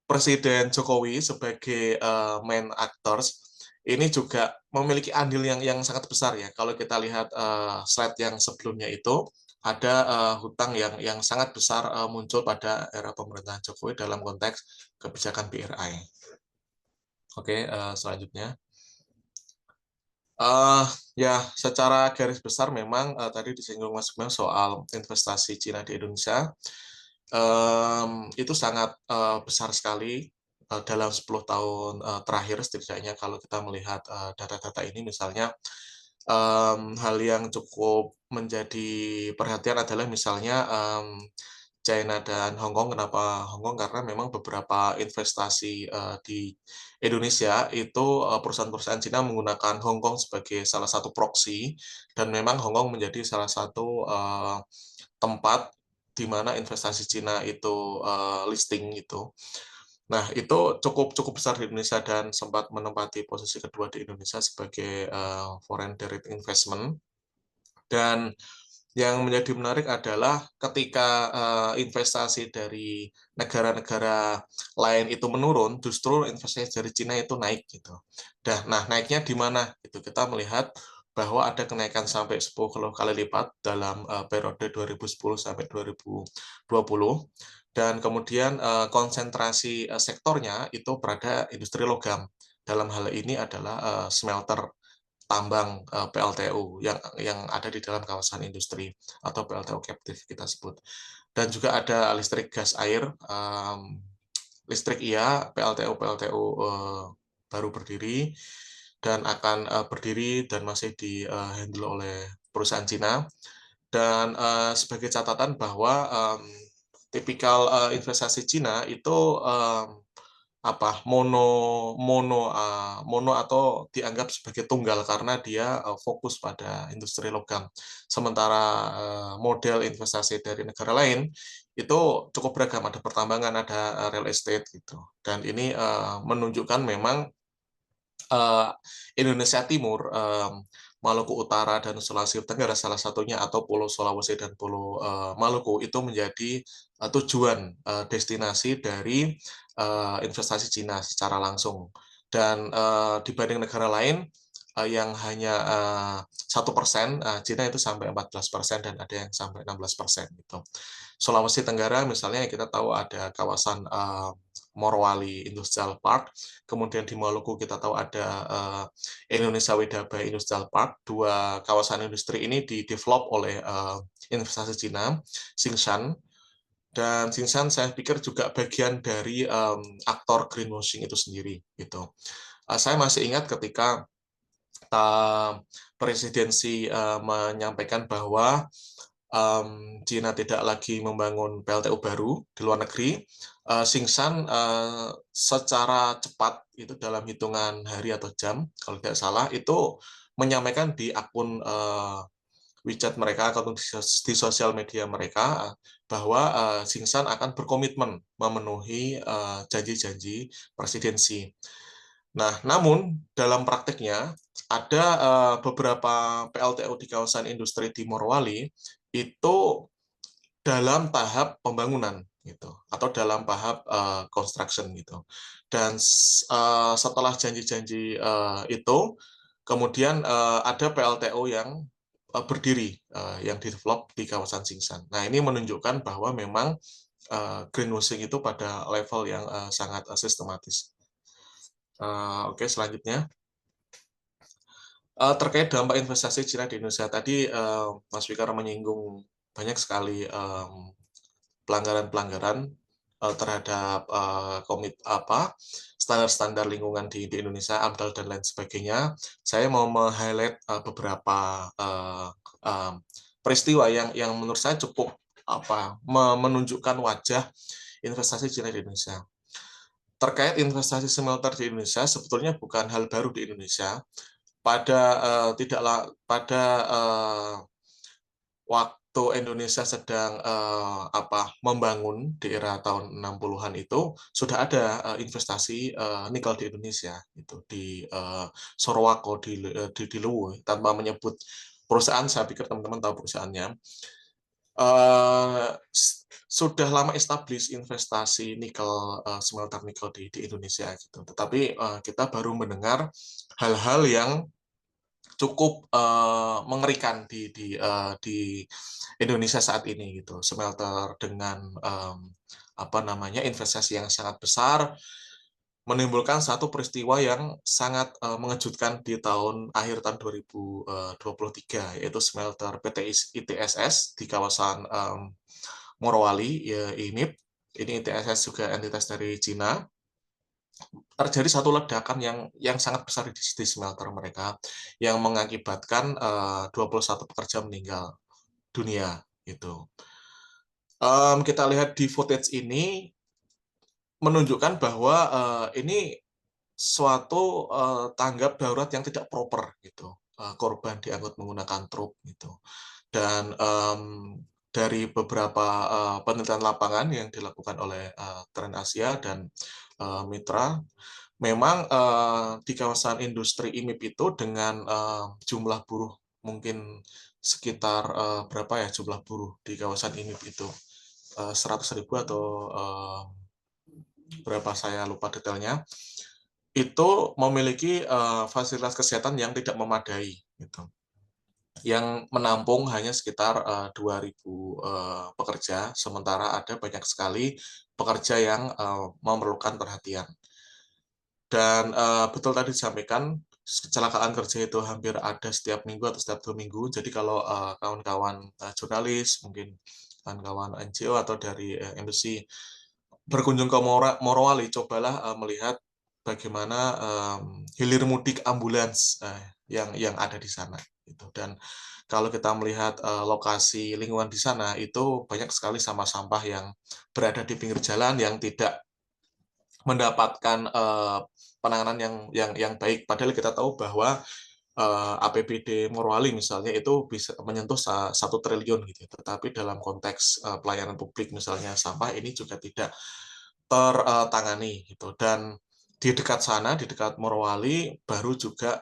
Presiden Jokowi sebagai main actors ini juga memiliki andil yang sangat besar ya. Kalau kita lihat slide yang sebelumnya itu, ada hutang yang sangat besar muncul pada era pemerintahan Jokowi dalam konteks kebijakan BRI. Oke, selanjutnya. Ya, secara garis besar memang tadi disinggung Mas Bang soal investasi Cina di Indonesia, itu sangat besar sekali. dalam 10 tahun terakhir setidaknya kalau kita melihat data-data ini misalnya hal yang cukup menjadi perhatian adalah misalnya China dan Hong Kong. Kenapa Hong Kong? Karena memang beberapa investasi di Indonesia itu perusahaan-perusahaan Cina menggunakan Hong Kong sebagai salah satu proksi, dan memang Hong Kong menjadi salah satu tempat di mana investasi Cina itu listing gitu. Nah, itu cukup besar di Indonesia dan sempat menempati posisi kedua di Indonesia sebagai foreign direct investment. Dan yang menjadi menarik adalah ketika investasi dari negara-negara lain itu menurun, justru investasi dari Cina itu naik gitu. Nah, naiknya di mana? Itu kita melihat bahwa ada kenaikan sampai 10 kali lipat dalam periode 2010 sampai 2020. Dan kemudian konsentrasi sektornya itu berada industri logam. Dalam hal ini adalah smelter tambang PLTU yang ada di dalam kawasan industri atau PLTU captive kita sebut. Dan juga ada listrik, gas, air. Listrik iya, PLTU baru berdiri dan akan berdiri dan masih di handle oleh perusahaan Cina. Dan sebagai catatan bahwa tipikal investasi Cina itu mono atau dianggap sebagai tunggal karena dia fokus pada industri logam. Sementara model investasi dari negara lain itu cukup beragam, ada pertambangan, ada real estate gitu. Dan ini menunjukkan memang Indonesia Timur, Maluku Utara dan Sulawesi Tenggara salah satunya, atau Pulau Sulawesi dan Pulau Maluku itu menjadi tujuan destinasi dari investasi Cina secara langsung. Dan dibanding negara lain yang hanya 1%, Cina itu sampai 14% dan ada yang sampai 16% gitu. Sulawesi Tenggara misalnya kita tahu ada kawasan Morowali Industrial Park, kemudian di Maluku kita tahu ada Indonesia Wedaba Industrial Park. Dua kawasan industri ini didevelop oleh investasi Cina, Tsingshan. Dan Tsingshan saya pikir juga bagian dari aktor greenwashing itu sendiri gitu. Saya masih ingat ketika presidensi menyampaikan bahwa Cina tidak lagi membangun PLTU baru di luar negeri. Tsingshan secara cepat itu dalam hitungan hari atau jam kalau tidak salah itu menyampaikan di akun WeChat mereka atau di sosial media mereka bahwa Tsingshan akan berkomitmen memenuhi janji-janji presidensi. Nah, namun dalam prakteknya ada beberapa PLTU di kawasan industri di Morowali itu dalam tahap pembangunan gitu atau dalam tahap construction gitu. Dan setelah janji-janji itu kemudian ada PLTU yang berdiri yang develop di kawasan Tsingshan. Nah, ini menunjukkan bahwa memang greenwashing itu pada level yang sangat sistematis. Oke, selanjutnya. Terkait dampak investasi Cina di Indonesia tadi, Mas Fikar menyinggung banyak sekali pelanggaran-pelanggaran terhadap standar-standar lingkungan di Indonesia, AMDAL dan lain sebagainya. Saya mau meng-highlight beberapa peristiwa yang menurut saya cukup menunjukkan wajah investasi Cina di Indonesia. Terkait investasi smelter di Indonesia, sebetulnya bukan hal baru di Indonesia. Pada waktu Indonesia sedang membangun di era tahun 60-an itu sudah ada investasi nikel di Indonesia itu di Sorowako di Luwu, tanpa menyebut perusahaan. Saya pikir teman-teman tahu perusahaannya. Sudah lama establish investasi nikel, smelter nikel di Indonesia gitu. Tetapi kita baru mendengar hal-hal yang cukup mengerikan di Indonesia saat ini gitu. Smelter dengan investasi yang sangat besar menimbulkan satu peristiwa yang sangat mengejutkan di akhir tahun 2023, yaitu smelter PT ITSS di kawasan Morowali, ya, INIP. Ini ITSS juga entitas dari Cina. terjadi satu ledakan yang sangat besar di smelter mereka yang mengakibatkan 21 pekerja meninggal dunia gitu. Kita lihat di footage ini menunjukkan bahwa ini suatu tanggap darurat yang tidak proper gitu. Korban diangkut menggunakan truk gitu. Dan dari beberapa penelitian lapangan yang dilakukan oleh Trans Asia dan Mitra, memang di kawasan industri IMIP itu dengan jumlah buruh mungkin sekitar berapa ya jumlah buruh di kawasan IMIP itu 100.000 atau berapa saya lupa detailnya, itu memiliki fasilitas kesehatan yang tidak memadai gitu, yang menampung hanya sekitar 2.000 pekerja, sementara ada banyak sekali pekerja yang memerlukan perhatian. Dan betul tadi disampaikan, kecelakaan kerja itu hampir ada setiap minggu atau setiap 2 minggu. Jadi kalau kawan-kawan jurnalis, mungkin kawan-kawan NGO atau dari embassy berkunjung ke Morowali, cobalah melihat bagaimana hilir mudik ambulans yang ada di sana. Gitu. Dan kalau kita melihat lokasi lingkungan di sana, itu banyak sekali sampah-sampah yang berada di pinggir jalan yang tidak mendapatkan penanganan yang baik. Padahal kita tahu bahwa APBD Morowali misalnya itu bisa menyentuh 1 triliun gitu. Tetapi dalam konteks pelayanan publik misalnya sampah ini juga tidak tertangani gitu. Dan di dekat sana, di dekat Morowali baru juga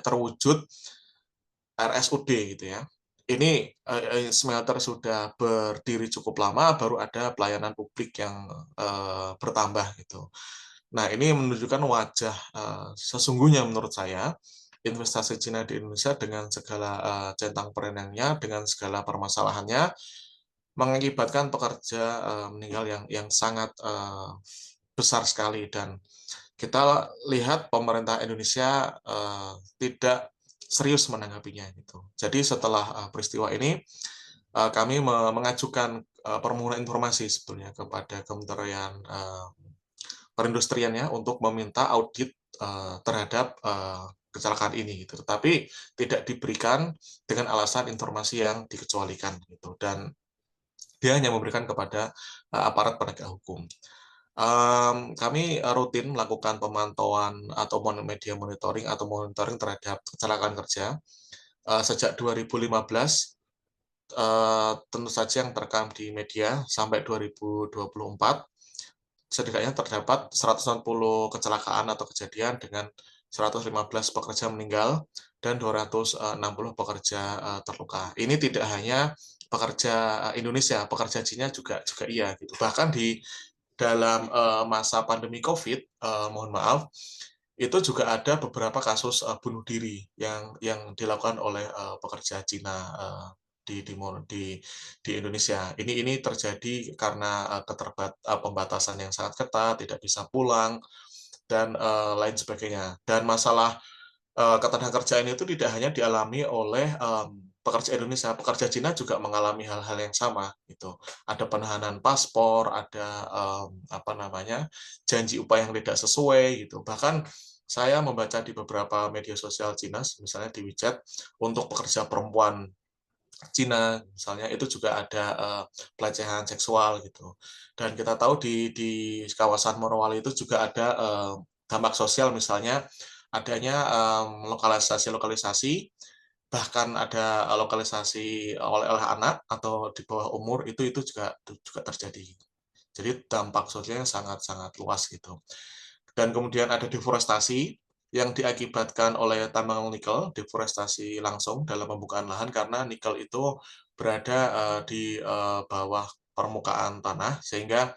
terwujud RSUD gitu ya. Ini smelter sudah berdiri cukup lama, baru ada pelayanan publik yang bertambah gitu. Nah, ini menunjukkan wajah sesungguhnya menurut saya investasi Cina di Indonesia dengan segala centang perenangnya, dengan segala permasalahannya, mengakibatkan pekerja meninggal yang sangat besar sekali. Dan kita lihat pemerintah Indonesia tidak serius menanggapinya gitu. Jadi setelah peristiwa ini kami mengajukan permohonan informasi sebetulnya kepada Kementerian Perindustrian ya untuk meminta audit terhadap kecelakaan ini gitu. Tetapi tidak diberikan dengan alasan informasi yang dikecualikan gitu. Dan dia hanya memberikan kepada aparat penegak hukum. Kami rutin melakukan pemantauan atau media monitoring atau monitoring terhadap kecelakaan kerja sejak 2015, tentu saja yang terekam di media sampai 2024, setidaknya terdapat 160 kecelakaan atau kejadian dengan 115 pekerja meninggal dan 260 pekerja terluka. Ini tidak hanya pekerja Indonesia, pekerja Cina juga iya gitu. Bahkan di dalam masa pandemi COVID, mohon maaf, itu juga ada beberapa kasus bunuh diri yang dilakukan oleh pekerja Cina di Indonesia. Ini terjadi karena pembatasan yang sangat ketat, tidak bisa pulang dan lain sebagainya. Dan masalah ketenagakerjaan itu tidak hanya dialami oleh pekerja Indonesia, pekerja Cina juga mengalami hal-hal yang sama gitu. Ada penahanan paspor, ada janji upah yang tidak sesuai gitu. Bahkan saya membaca di beberapa media sosial Cina, misalnya di WeChat, untuk pekerja perempuan Cina misalnya itu juga ada pelecehan seksual gitu. Dan kita tahu di kawasan Morowali itu juga ada dampak sosial, misalnya adanya lokalisasi, bahkan ada lokalisasi oleh anak atau di bawah umur, itu juga terjadi. Jadi dampak sosialnya sangat-sangat luas gitu. Dan kemudian ada deforestasi yang diakibatkan oleh tambang nikel, deforestasi langsung dalam pembukaan lahan karena nikel itu berada di bawah permukaan tanah, sehingga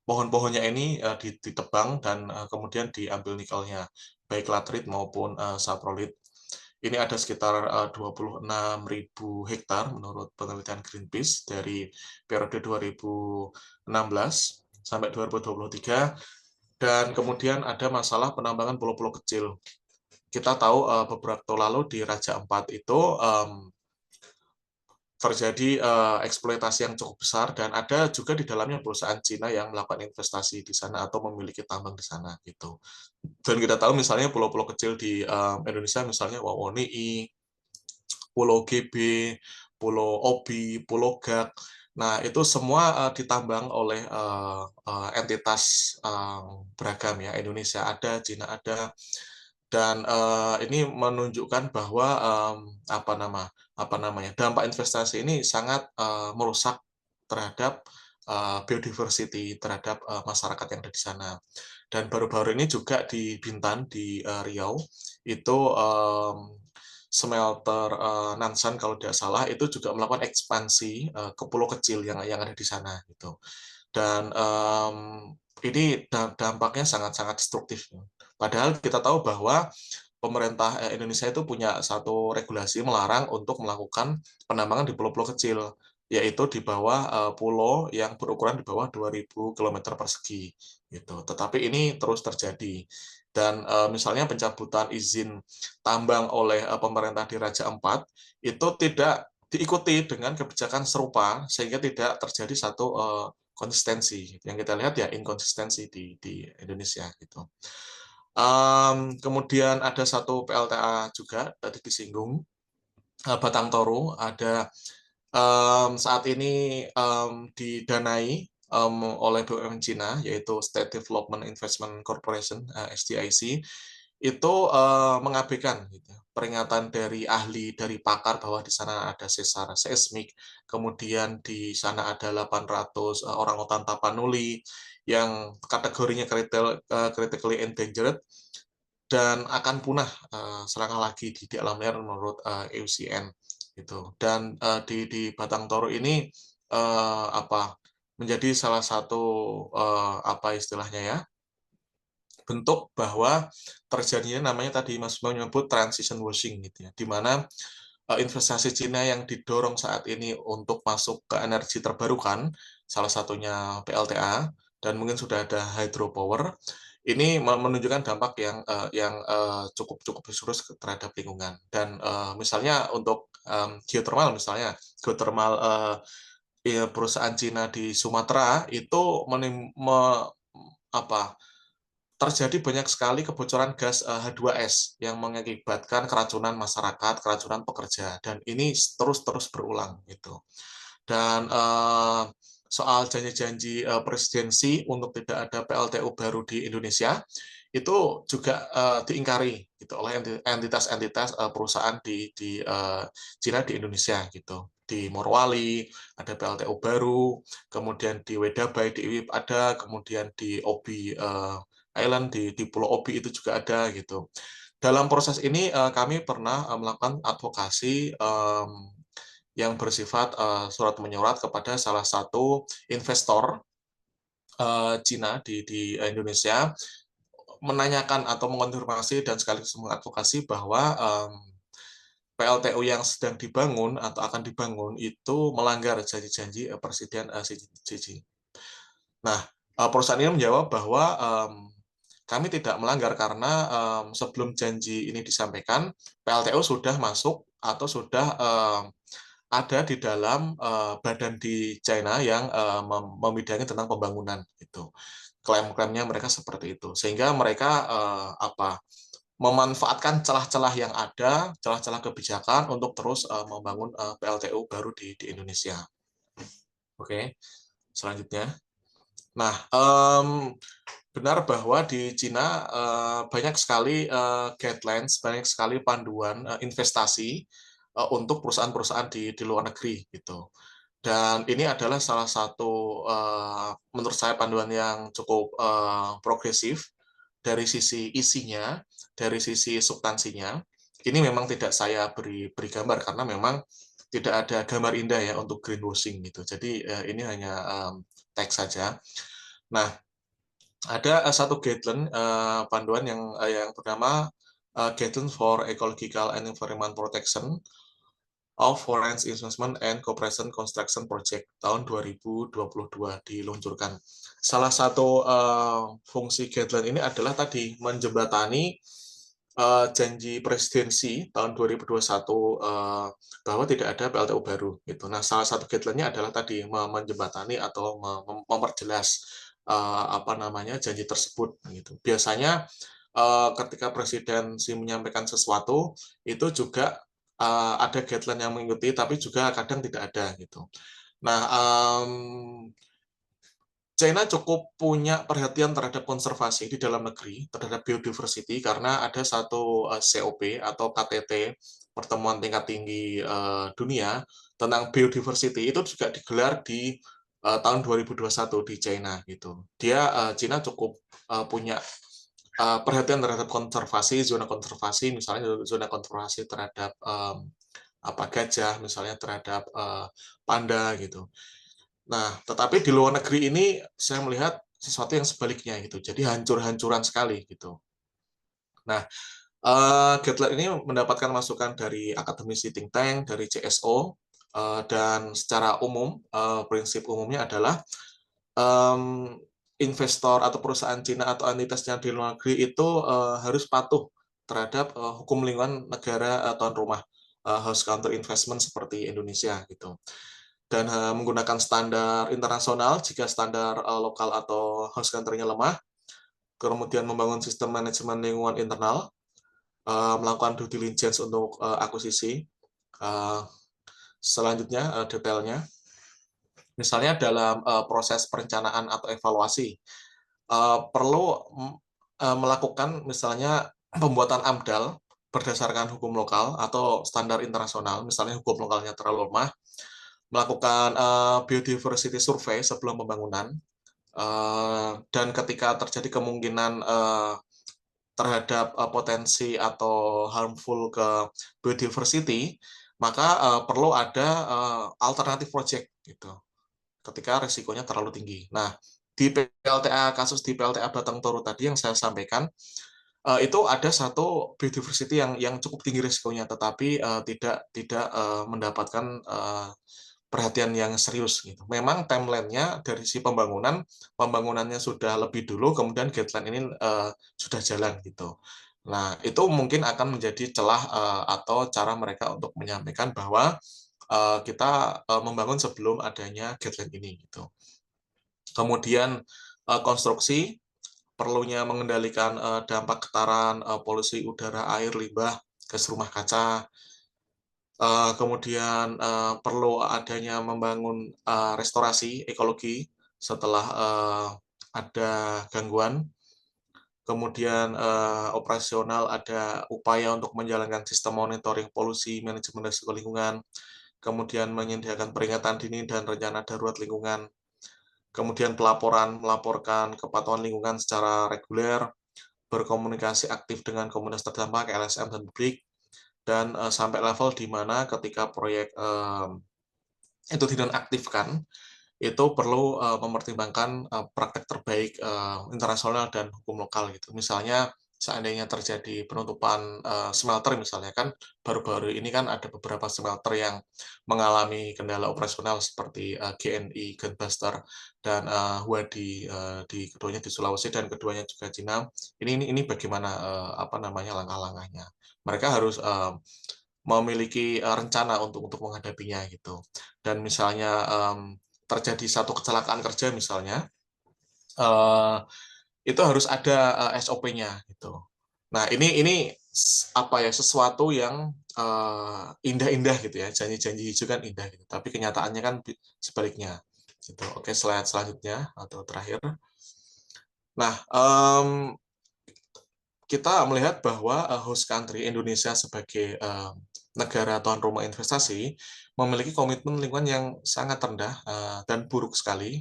pohon-pohonnya ini ditebang dan kemudian diambil nikelnya, baik latrit maupun saprolit. Ini ada sekitar 26.000 hektar menurut penelitian Greenpeace dari periode 2016 sampai 2023. Dan kemudian ada masalah penambangan pulau-pulau kecil. Kita tahu beberapa tahun lalu di Raja Ampat itu terjadi eksploitasi yang cukup besar, dan ada juga di dalamnya perusahaan Cina yang melakukan investasi di sana atau memiliki tambang di sana gitu. Dan kita tahu misalnya pulau-pulau kecil di Indonesia, misalnya Wawoni'i, Pulau GB, Pulau Obi, Pulau Gak. Nah, itu semua ditambang oleh entitas beragam ya. Indonesia ada, Cina ada, dan ini menunjukkan bahwa dampak investasi ini sangat merusak terhadap biodiversity, terhadap masyarakat yang ada di sana. Dan baru-baru ini juga di Bintan, di Riau, itu smelter Nansan kalau tidak salah itu juga melakukan ekspansi ke pulau kecil yang ada di sana gitu. Dan ini dampaknya sangat-sangat destruktif. Padahal kita tahu bahwa pemerintah Indonesia itu punya satu regulasi melarang untuk melakukan penambangan di pulau-pulau kecil, yaitu di bawah pulau yang berukuran di bawah 2.000 km persegi gitu. Tetapi ini terus terjadi. Dan misalnya pencabutan izin tambang oleh pemerintah di Raja Ampat itu tidak diikuti dengan kebijakan serupa, sehingga tidak terjadi satu konsistensi. Yang kita lihat ya inkonsistensi di Indonesia gitu. Kemudian ada satu PLTA juga tadi disinggung, Batang Toru, ada saat ini didanai oleh BUMN Cina, yaitu State Development Investment Corporation (SDIC), itu mengabaikan gitu, peringatan dari ahli, dari pakar bahwa di sana ada sesar seismik, kemudian di sana ada 800 orangutan tapanuli yang kategorinya critically endangered dan akan punah selangkah lagi di alam liar menurut IUCN gitu. Dan di Batang Toru ini menjadi salah satu istilahnya ya, bentuk bahwa terjadinya namanya tadi Mas Bambang menyebut transition washing gitu ya, di mana investasi Cina yang didorong saat ini untuk masuk ke energi terbarukan, salah satunya PLTA, dan mungkin sudah ada hydropower, ini menunjukkan dampak yang cukup serius terhadap lingkungan. Dan misalnya untuk geothermal, perusahaan Cina di Sumatera itu terjadi banyak sekali kebocoran gas H2S yang mengakibatkan keracunan masyarakat, keracunan pekerja, dan ini terus berulang gitu. Dan soal janji-janji presidensi untuk tidak ada PLTU baru di Indonesia itu juga diingkari gitu oleh entitas-entitas perusahaan di Cina di Indonesia gitu. Di Morowali ada PLTU baru, kemudian di Wedabai di Iwip ada, kemudian di Obi Island di Pulau Obi itu juga ada gitu. Dalam proses ini kami pernah melakukan advokasi yang bersifat surat menyurat kepada salah satu investor Cina di Indonesia, menanyakan atau mengonfirmasi dan sekaligus mengadvokasi bahwa PLTU yang sedang dibangun atau akan dibangun itu melanggar janji-janji Presiden Xi Jinping. Nah, perusahaan ini menjawab bahwa kami tidak melanggar karena sebelum janji ini disampaikan, PLTU sudah masuk atau sudah ada di dalam badan di China yang membidangi tentang pembangunan itu. Klaim-klaimnya mereka seperti itu, sehingga mereka memanfaatkan celah-celah yang ada, celah-celah kebijakan untuk terus membangun PLTU baru di Indonesia. Oke, selanjutnya. Nah, benar bahwa di Cina banyak sekali guidelines, banyak sekali panduan investasi untuk perusahaan-perusahaan di luar negeri gitu. Dan ini adalah salah satu menurut saya panduan yang cukup progresif dari sisi isinya, dari sisi substansinya. Ini memang tidak saya beri gambar karena memang tidak ada gambar indah ya untuk greenwashing gitu. Jadi ini hanya teks saja. Nah, ada satu guideline panduan yang bernama Guideline for Ecological and Environment Protection of Foreign Investment and Cooperation Construction Project tahun 2022 diluncurkan. Salah satu fungsi guideline ini adalah tadi menjembatani janji presidensi tahun 2021 bahwa tidak ada PLTU baru gitu. Nah, salah satu guideline-nya adalah tadi menjembatani atau memperjelas apa namanya janji tersebut gitu. Biasanya ketika presidensi menyampaikan sesuatu itu juga ada guideline yang mengikuti, tapi juga kadang tidak ada gitu. Nah, China cukup punya perhatian terhadap konservasi di dalam negeri, terhadap biodiversity, karena ada satu COP atau KTT, pertemuan tingkat tinggi dunia, tentang biodiversity, itu juga digelar di tahun 2021 di China. Gitu. China cukup punya perhatian terhadap konservasi, zona konservasi, misalnya zona konservasi terhadap gajah, misalnya terhadap panda, gitu. Nah, tetapi di luar negeri ini saya melihat sesuatu yang sebaliknya gitu. Jadi hancur-hancuran sekali gitu. Nah, guideline ini mendapatkan masukan dari akademisi think tank, dari CSO, dan secara umum prinsip umumnya adalah investor atau perusahaan Cina atau entitasnya di luar negeri itu harus patuh terhadap hukum lingkungan negara tuan rumah, host country investment seperti Indonesia gitu. Dan menggunakan standar internasional jika standar lokal atau host country-nya lemah, kemudian membangun sistem manajemen lingkungan internal, melakukan due diligence untuk akuisisi. Selanjutnya detailnya, misalnya dalam proses perencanaan atau evaluasi, perlu melakukan misalnya pembuatan AMDAL berdasarkan hukum lokal atau standar internasional, misalnya hukum lokalnya terlalu lemah, melakukan biodiversity survey sebelum pembangunan, dan ketika terjadi kemungkinan terhadap potensi atau harmful ke biodiversity, maka perlu ada alternative project gitu. Ketika risikonya terlalu tinggi. Nah, di kasus di PLTA Batang Toru tadi yang saya sampaikan, itu ada satu biodiversity yang cukup tinggi risikonya, tetapi tidak mendapatkan perhatian yang serius gitu. Memang timeline-nya dari si pembangunannya sudah lebih dulu, kemudian guideline ini sudah jalan gitu. Nah, itu mungkin akan menjadi celah atau cara mereka untuk menyampaikan bahwa kita membangun sebelum adanya guideline ini gitu. Kemudian konstruksi, perlunya mengendalikan dampak getaran, polusi udara, air, limbah, gas rumah kaca. Kemudian perlu adanya membangun restorasi ekologi setelah ada gangguan. Kemudian operasional ada upaya untuk menjalankan sistem monitoring polusi, manajemen risiko lingkungan, kemudian menyediakan peringatan dini dan rencana darurat lingkungan, kemudian melaporkan kepatuhan lingkungan secara reguler, berkomunikasi aktif dengan komunitas terdampak, LSM, dan publik, dan sampai level di mana ketika proyek itu dinonaktifkan, itu perlu mempertimbangkan praktek terbaik internasional dan hukum lokal gitu. Misalnya seandainya terjadi penutupan smelter misalnya kan baru-baru ini kan ada beberapa smelter yang mengalami kendala operasional seperti GNI, Gunbuster, dan Huadi di keduanya di Sulawesi dan keduanya juga Cina. Ini bagaimana langkah-langkahnya? Mereka harus memiliki rencana untuk menghadapinya gitu. Dan misalnya terjadi satu kecelakaan kerja misalnya, itu harus ada SOP-nya gitu. Nah, ini sesuatu yang indah-indah gitu ya, janji-janji hijau kan indah gitu, tapi kenyataannya kan sebaliknya gitu. Oke, slide selanjutnya atau terakhir. Nah, kita melihat bahwa host country Indonesia sebagai negara tuan rumah investasi memiliki komitmen lingkungan yang sangat rendah dan buruk sekali.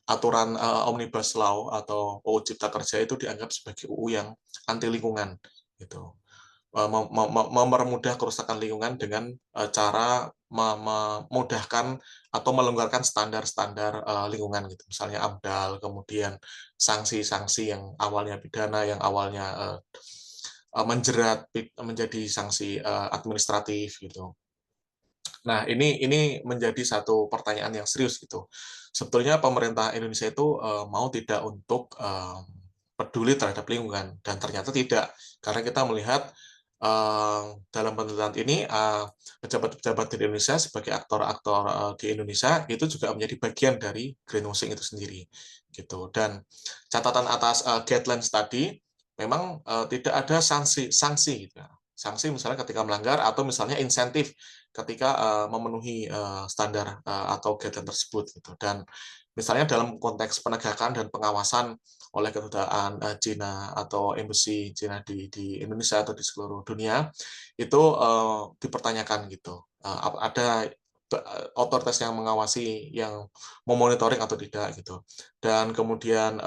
Aturan Omnibus Law atau UU Cipta Kerja itu dianggap sebagai UU yang anti lingkungan, gitu. Mempermudah kerusakan lingkungan dengan cara memudahkan atau melonggarkan standar-standar lingkungan, gitu. Misalnya AMDAL, kemudian sanksi-sanksi yang awalnya pidana, yang awalnya menjerat menjadi sanksi administratif, gitu. Nah, ini menjadi satu pertanyaan yang serius gitu. Sebetulnya pemerintah Indonesia itu mau tidak untuk peduli terhadap lingkungan, dan ternyata tidak. Karena kita melihat dalam penelitian ini pejabat-pejabat di Indonesia sebagai aktor-aktor di Indonesia itu juga menjadi bagian dari greenwashing itu sendiri, gitu. Dan catatan atas guidelines tadi memang tidak ada sanksi gitu ya. Sanksi misalnya ketika melanggar atau misalnya insentif ketika memenuhi standar atau guideline tersebut gitu. Dan misalnya dalam konteks penegakan dan pengawasan oleh kedutaan Cina atau embassy Cina di Indonesia atau di seluruh dunia itu dipertanyakan gitu. Ada otoritas yang mengawasi, yang memonitoring atau tidak gitu. Dan kemudian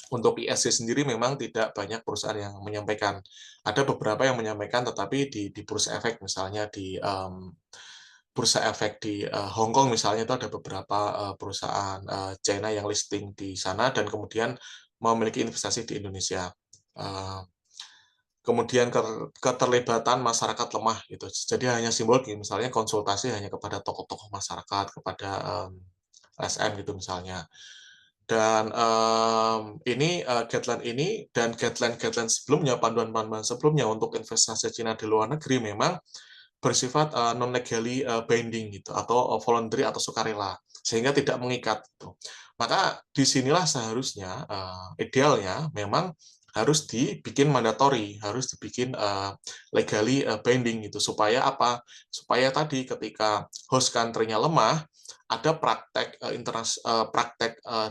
untuk ESG sendiri memang tidak banyak perusahaan yang menyampaikan. Ada beberapa yang menyampaikan, tetapi di Bursa Efek misalnya di Bursa Efek di Hong Kong misalnya itu ada beberapa perusahaan China yang listing di sana dan kemudian memiliki investasi di Indonesia. Kemudian keterlibatan masyarakat lemah gitu. Jadi hanya simbolik, misalnya konsultasi hanya kepada tokoh-tokoh masyarakat, kepada SM gitu misalnya. Dan ini guideline ini dan guideline sebelumnya, panduan-panduan sebelumnya untuk investasi Cina di luar negeri memang bersifat non legally binding gitu, atau voluntary atau sukarela, sehingga tidak mengikat gitu. Maka disinilah seharusnya idealnya memang harus dibikin mandatory, harus dibikin legally binding gitu, supaya apa? Supaya tadi ketika host country-nya lemah, ada praktek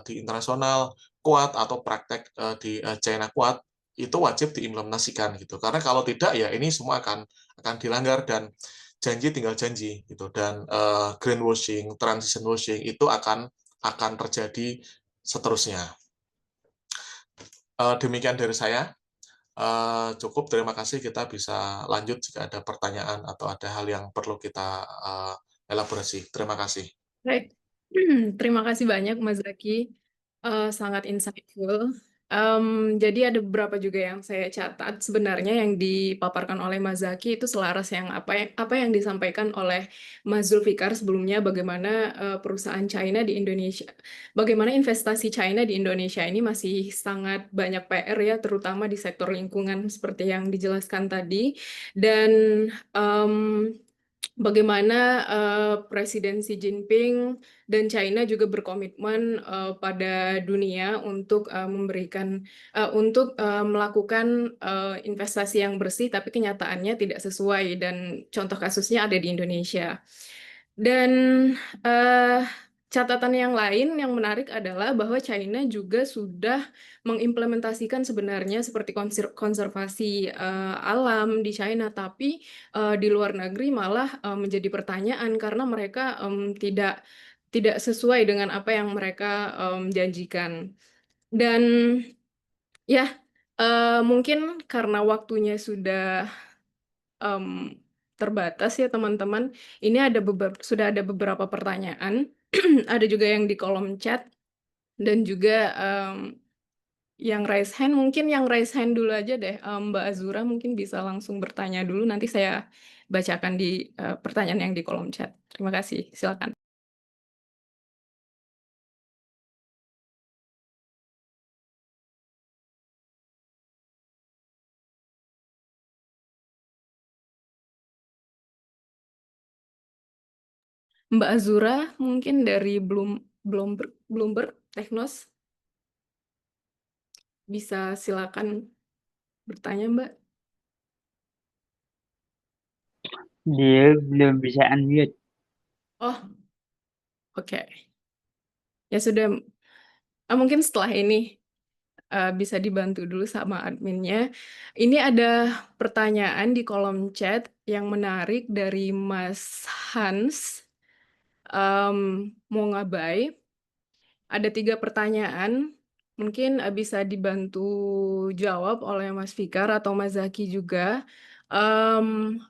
di internasional kuat atau praktek di China kuat, itu wajib diimplementasikan gitu. Karena kalau tidak ya ini semua akan dilanggar dan janji tinggal janji gitu. Dan greenwashing, transition washing itu akan terjadi seterusnya. Demikian dari saya. Cukup, terima kasih. Kita bisa lanjut jika ada pertanyaan atau ada hal yang perlu kita elaborasi. Terima kasih. Baik, terima kasih banyak Mas Zaki, sangat insightful. Jadi ada beberapa juga yang saya catat sebenarnya yang dipaparkan oleh Mas Zaki itu selaras yang apa yang disampaikan oleh Mas Zulfikar sebelumnya, bagaimana perusahaan China di Indonesia, bagaimana investasi China di Indonesia ini masih sangat banyak PR ya, terutama di sektor lingkungan seperti yang dijelaskan tadi. Dan bagaimana Presiden Xi Jinping dan China juga berkomitmen pada dunia untuk melakukan investasi yang bersih, tapi kenyataannya tidak sesuai, dan contoh kasusnya ada di Indonesia. Dan eh, catatan yang lain yang menarik adalah bahwa China juga sudah mengimplementasikan sebenarnya seperti konservasi alam di China, tapi di luar negeri malah menjadi pertanyaan karena mereka tidak sesuai dengan apa yang mereka janjikan. Dan ya, mungkin karena waktunya sudah terbatas ya teman-teman, ini sudah ada beberapa pertanyaan, ada juga yang di kolom chat, dan juga yang raise hand. Mungkin yang raise hand dulu aja deh, Mbak Azura mungkin bisa langsung bertanya dulu, nanti saya bacakan di pertanyaan yang di kolom chat. Terima kasih, silakan. Mbak Azura mungkin dari Bloomberg Technos, bisa silakan bertanya Mbak. Dia belum bisa unmute. Oh, oke. Ya sudah, mungkin setelah ini bisa dibantu dulu sama adminnya. Ini ada pertanyaan di kolom chat yang menarik dari Mas Hans Mongabai. Ada 3 pertanyaan, mungkin bisa dibantu jawab oleh Mas Fikar atau Mas Zaki juga.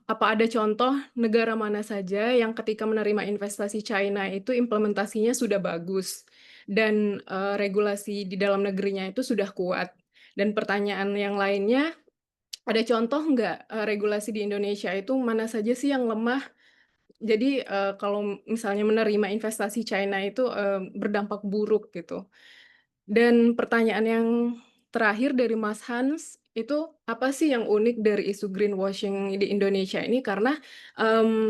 Apa ada contoh negara mana saja yang ketika menerima investasi China itu implementasinya sudah bagus dan regulasi di dalam negerinya itu sudah kuat? Dan pertanyaan yang lainnya, ada contoh nggak regulasi di Indonesia itu mana saja sih yang lemah? Jadi kalau misalnya menerima investasi China itu berdampak buruk gitu. Dan pertanyaan yang terakhir dari Mas Hans, itu apa sih yang unik dari isu greenwashing di Indonesia ini? Karena,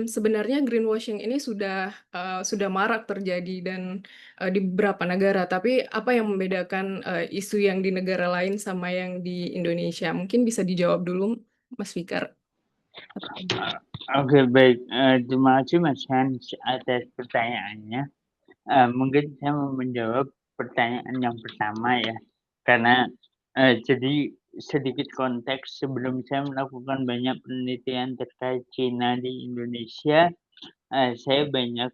sebenarnya greenwashing ini sudah marak terjadi dan, di beberapa negara, tapi apa yang membedakan, isu yang di negara lain sama yang di Indonesia? Mungkin bisa dijawab dulu Mas Fikar. Oke, baik, terima kasih Mas Hans atas pertanyaannya. Mungkin saya mau menjawab pertanyaan yang pertama ya, karena, jadi sedikit konteks sebelum saya melakukan banyak penelitian terkait Cina di Indonesia, saya banyak,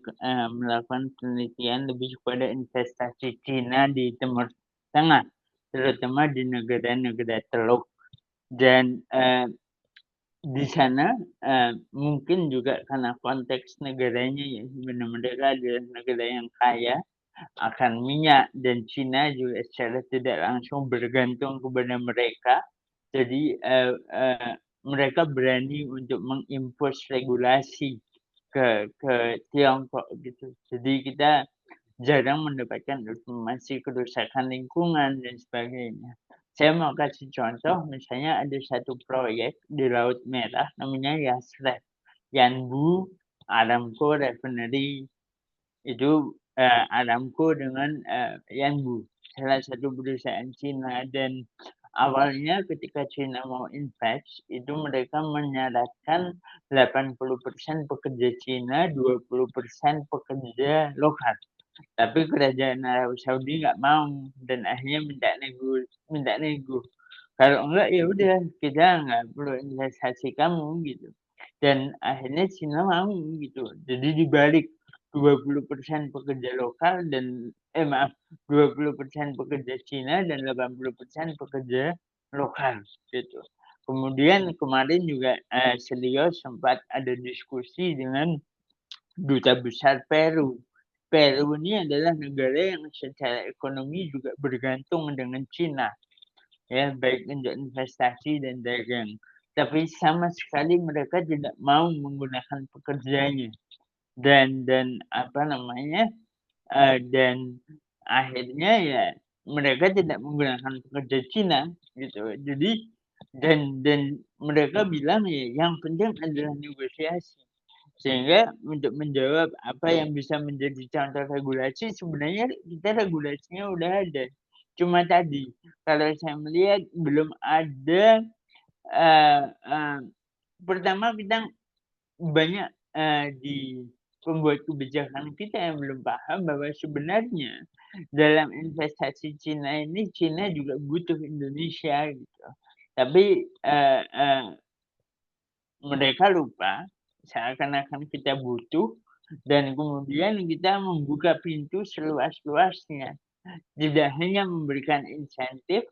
melakukan penelitian lebih kepada investasi Cina di Timur Tengah, terutama di negara-negara Teluk dan, di sana, mungkin juga karena konteks negaranya ya, sebenarnya mereka adalah negara yang kaya akan minyak dan Cina juga secara tidak langsung bergantung kepada mereka. Jadi, mereka berani untuk mengimpos regulasi ke Tiongkok gitu. Jadi kita jarang mendapatkan informasi kerusakan lingkungan dan sebagainya. Saya mau kasih contoh, misalnya ada satu proyek di Laut Merah namanya Yasref, Yanbu Aramco Refinery. Itu, Aramco dengan, Yanbu, salah satu perusahaan Cina dan awalnya ketika Cina mau invest, itu mereka menyarankan 80% pekerja Cina, 20% pekerja lokal. Tapi kerajaan Arab Saudi nggak mau dan akhirnya minta nego. Kalau enggak ya udah kita nggak perlu investasi kamu gitu. Dan akhirnya Cina mau gitu. Jadi dibalik 20% pekerja lokal dan maaf 20% pekerja Cina dan 80% pekerja lokal gitu. Kemudian kemarin juga, Selios sempat ada diskusi dengan duta besar Peru. Peru ini adalah negara yang secara ekonomi juga bergantung dengan Cina, ya baik untuk investasi dan dagang. Tapi sama sekali mereka tidak mau menggunakan pekerjanya dan apa namanya, dan akhirnya ya mereka tidak menggunakan pekerja Cina gitu. Jadi dan mereka bilang ya yang penting adalah negosiasi. Sehingga untuk menjawab apa yang bisa menjadi contoh regulasi, sebenarnya kita regulasinya udah ada. Cuma tadi, kalau saya melihat belum ada, eee eee, pertama kita banyak, di pembuat kebijakan kita yang belum paham bahwa sebenarnya dalam investasi Cina ini, Cina juga butuh Indonesia gitu. Tapi, mereka lupa seakan-akan kita butuh dan kemudian kita membuka pintu seluas-luasnya. Tidak hanya memberikan insentif,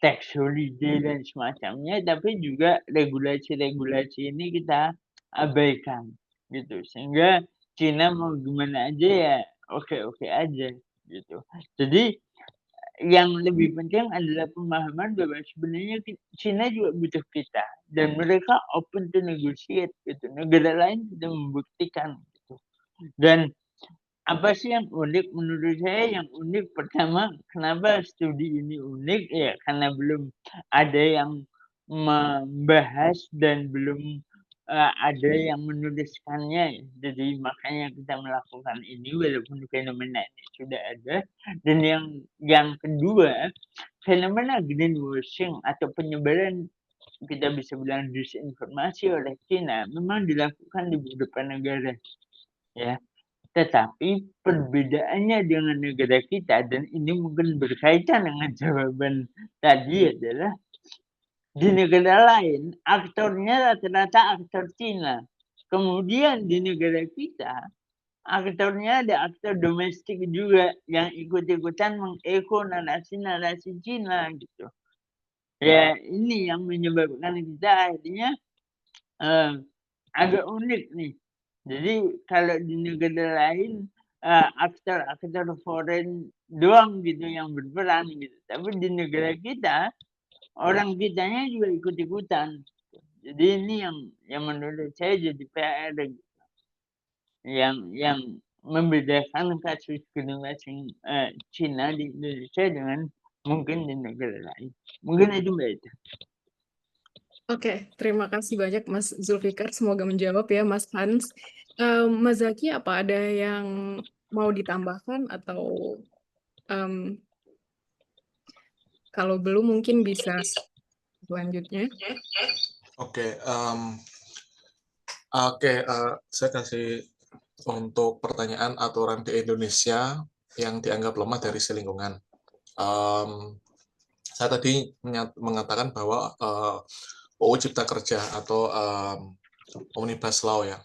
tax holiday dan semacamnya, tapi juga regulasi-regulasi ini kita abaikan gitu. Sehingga Cina mau gimana aja ya oke-oke aja gitu. Jadi yang lebih penting adalah pemahaman bahwa sebenarnya Cina juga butuh kita dan mereka open to negotiate gitu. Negara lain sudah membuktikan gitu. Dan apa sih yang unik? Menurut saya yang unik pertama kenapa studi ini unik ya karena belum ada yang membahas dan belum, ada yang menuliskannya ya. Jadi makanya kita melakukan ini walaupun fenomena ini sudah ada. Dan yang kedua, fenomena greenwashing atau penyebaran kita bisa bilang disinformasi oleh China memang dilakukan di beberapa negara ya. Tetapi perbedaannya dengan negara kita dan ini mungkin berkaitan dengan jawaban tadi adalah di negara lain aktornya rata-rata aktor Cina. Kemudian di negara kita aktornya ada aktor domestik juga yang ikut-ikutan mengeko narasi-narasi Cina gitu. Ya ini yang menyebabkan kita akhirnya, agak unik nih. Jadi kalau di negara lain, aktor-aktor foreign doang gitu yang berperan gitu. Tapi di negara kita, orang kitanya juga ikut-ikutan. Jadi ini yang menurut saya jadi PR gitu. Yang membedakan kasus greenwashing, Cina di Indonesia dengan mungkin di negara lain. Mungkin itu Mbak Ida. Oke, terima kasih banyak Mas Zulfikar. Semoga menjawab ya Mas Hans. Mas Zaki, apa ada yang mau ditambahkan atau kalau belum mungkin bisa selanjutnya. Oke, saya kasih untuk pertanyaan aturan di Indonesia yang dianggap lemah dari sisi lingkungan. Saya tadi mengatakan bahwa UU Cipta Kerja atau Omnibus Law ya.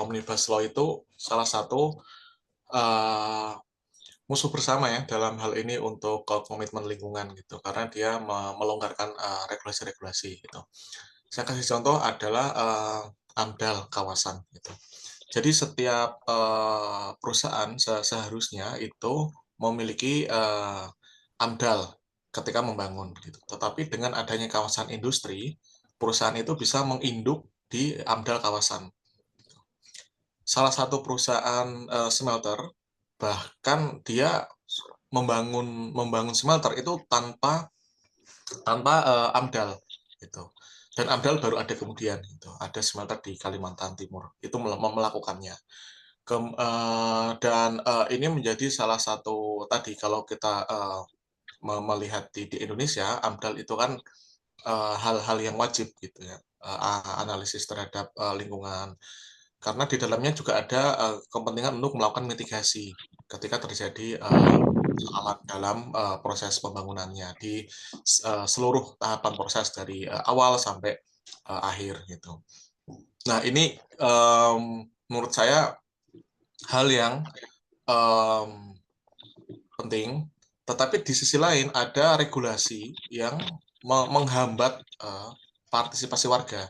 Omnibus Law itu salah satu musuh bersama ya dalam hal ini untuk komitmen lingkungan gitu, karena dia melonggarkan regulasi-regulasi gitu. Saya kasih contoh adalah AMDAL kawasan gitu. Jadi setiap perusahaan seharusnya itu memiliki AMDAL ketika membangun gitu. Tetapi dengan adanya kawasan industri, perusahaan itu bisa menginduk di AMDAL kawasan. Salah satu perusahaan smelter bahkan dia membangun smelter itu tanpa AMDAL gitu. Dan AMDAL baru ada kemudian gitu. Ada smelter di Kalimantan Timur itu melakukannya. Dan ini menjadi salah satu tadi kalau kita melihat di Indonesia, AMDAL itu kan hal-hal yang wajib gitu ya, analisis terhadap lingkungan, karena di dalamnya juga ada kepentingan untuk melakukan mitigasi ketika terjadi kesalahan dalam proses pembangunannya di seluruh tahapan proses dari awal sampai akhir gitu. Nah ini menurut saya hal yang penting, tetapi di sisi lain ada regulasi yang menghambat partisipasi warga.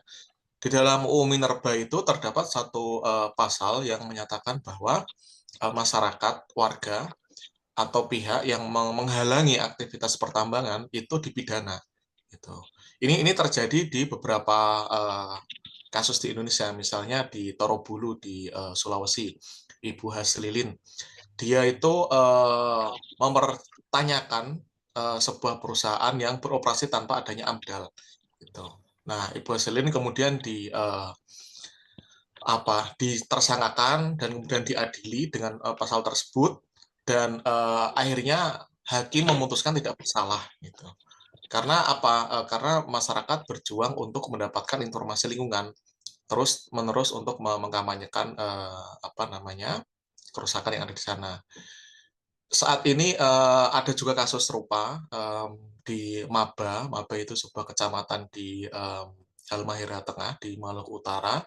Di dalam UU Minerba itu terdapat satu pasal yang menyatakan bahwa masyarakat, warga, atau pihak yang menghalangi aktivitas pertambangan itu dipidana. Gitu. Ini terjadi di beberapa kasus di Indonesia, misalnya di Torobulu di Sulawesi, Ibu Haslilin. Dia itu mempertanyakan sebuah perusahaan yang beroperasi tanpa adanya AMDAL. Gitu. Nah, Ibu Haslilin kemudian ditersangkakan dan kemudian diadili dengan pasal tersebut, dan akhirnya hakim memutuskan tidak bersalah gitu. Karena apa? Karena masyarakat berjuang untuk mendapatkan informasi lingkungan terus menerus untuk mengkampanyekan kerusakan yang ada di sana. Saat ini ada juga kasus serupa di Maba. Maba itu sebuah kecamatan di Halmahera Tengah di Maluku Utara.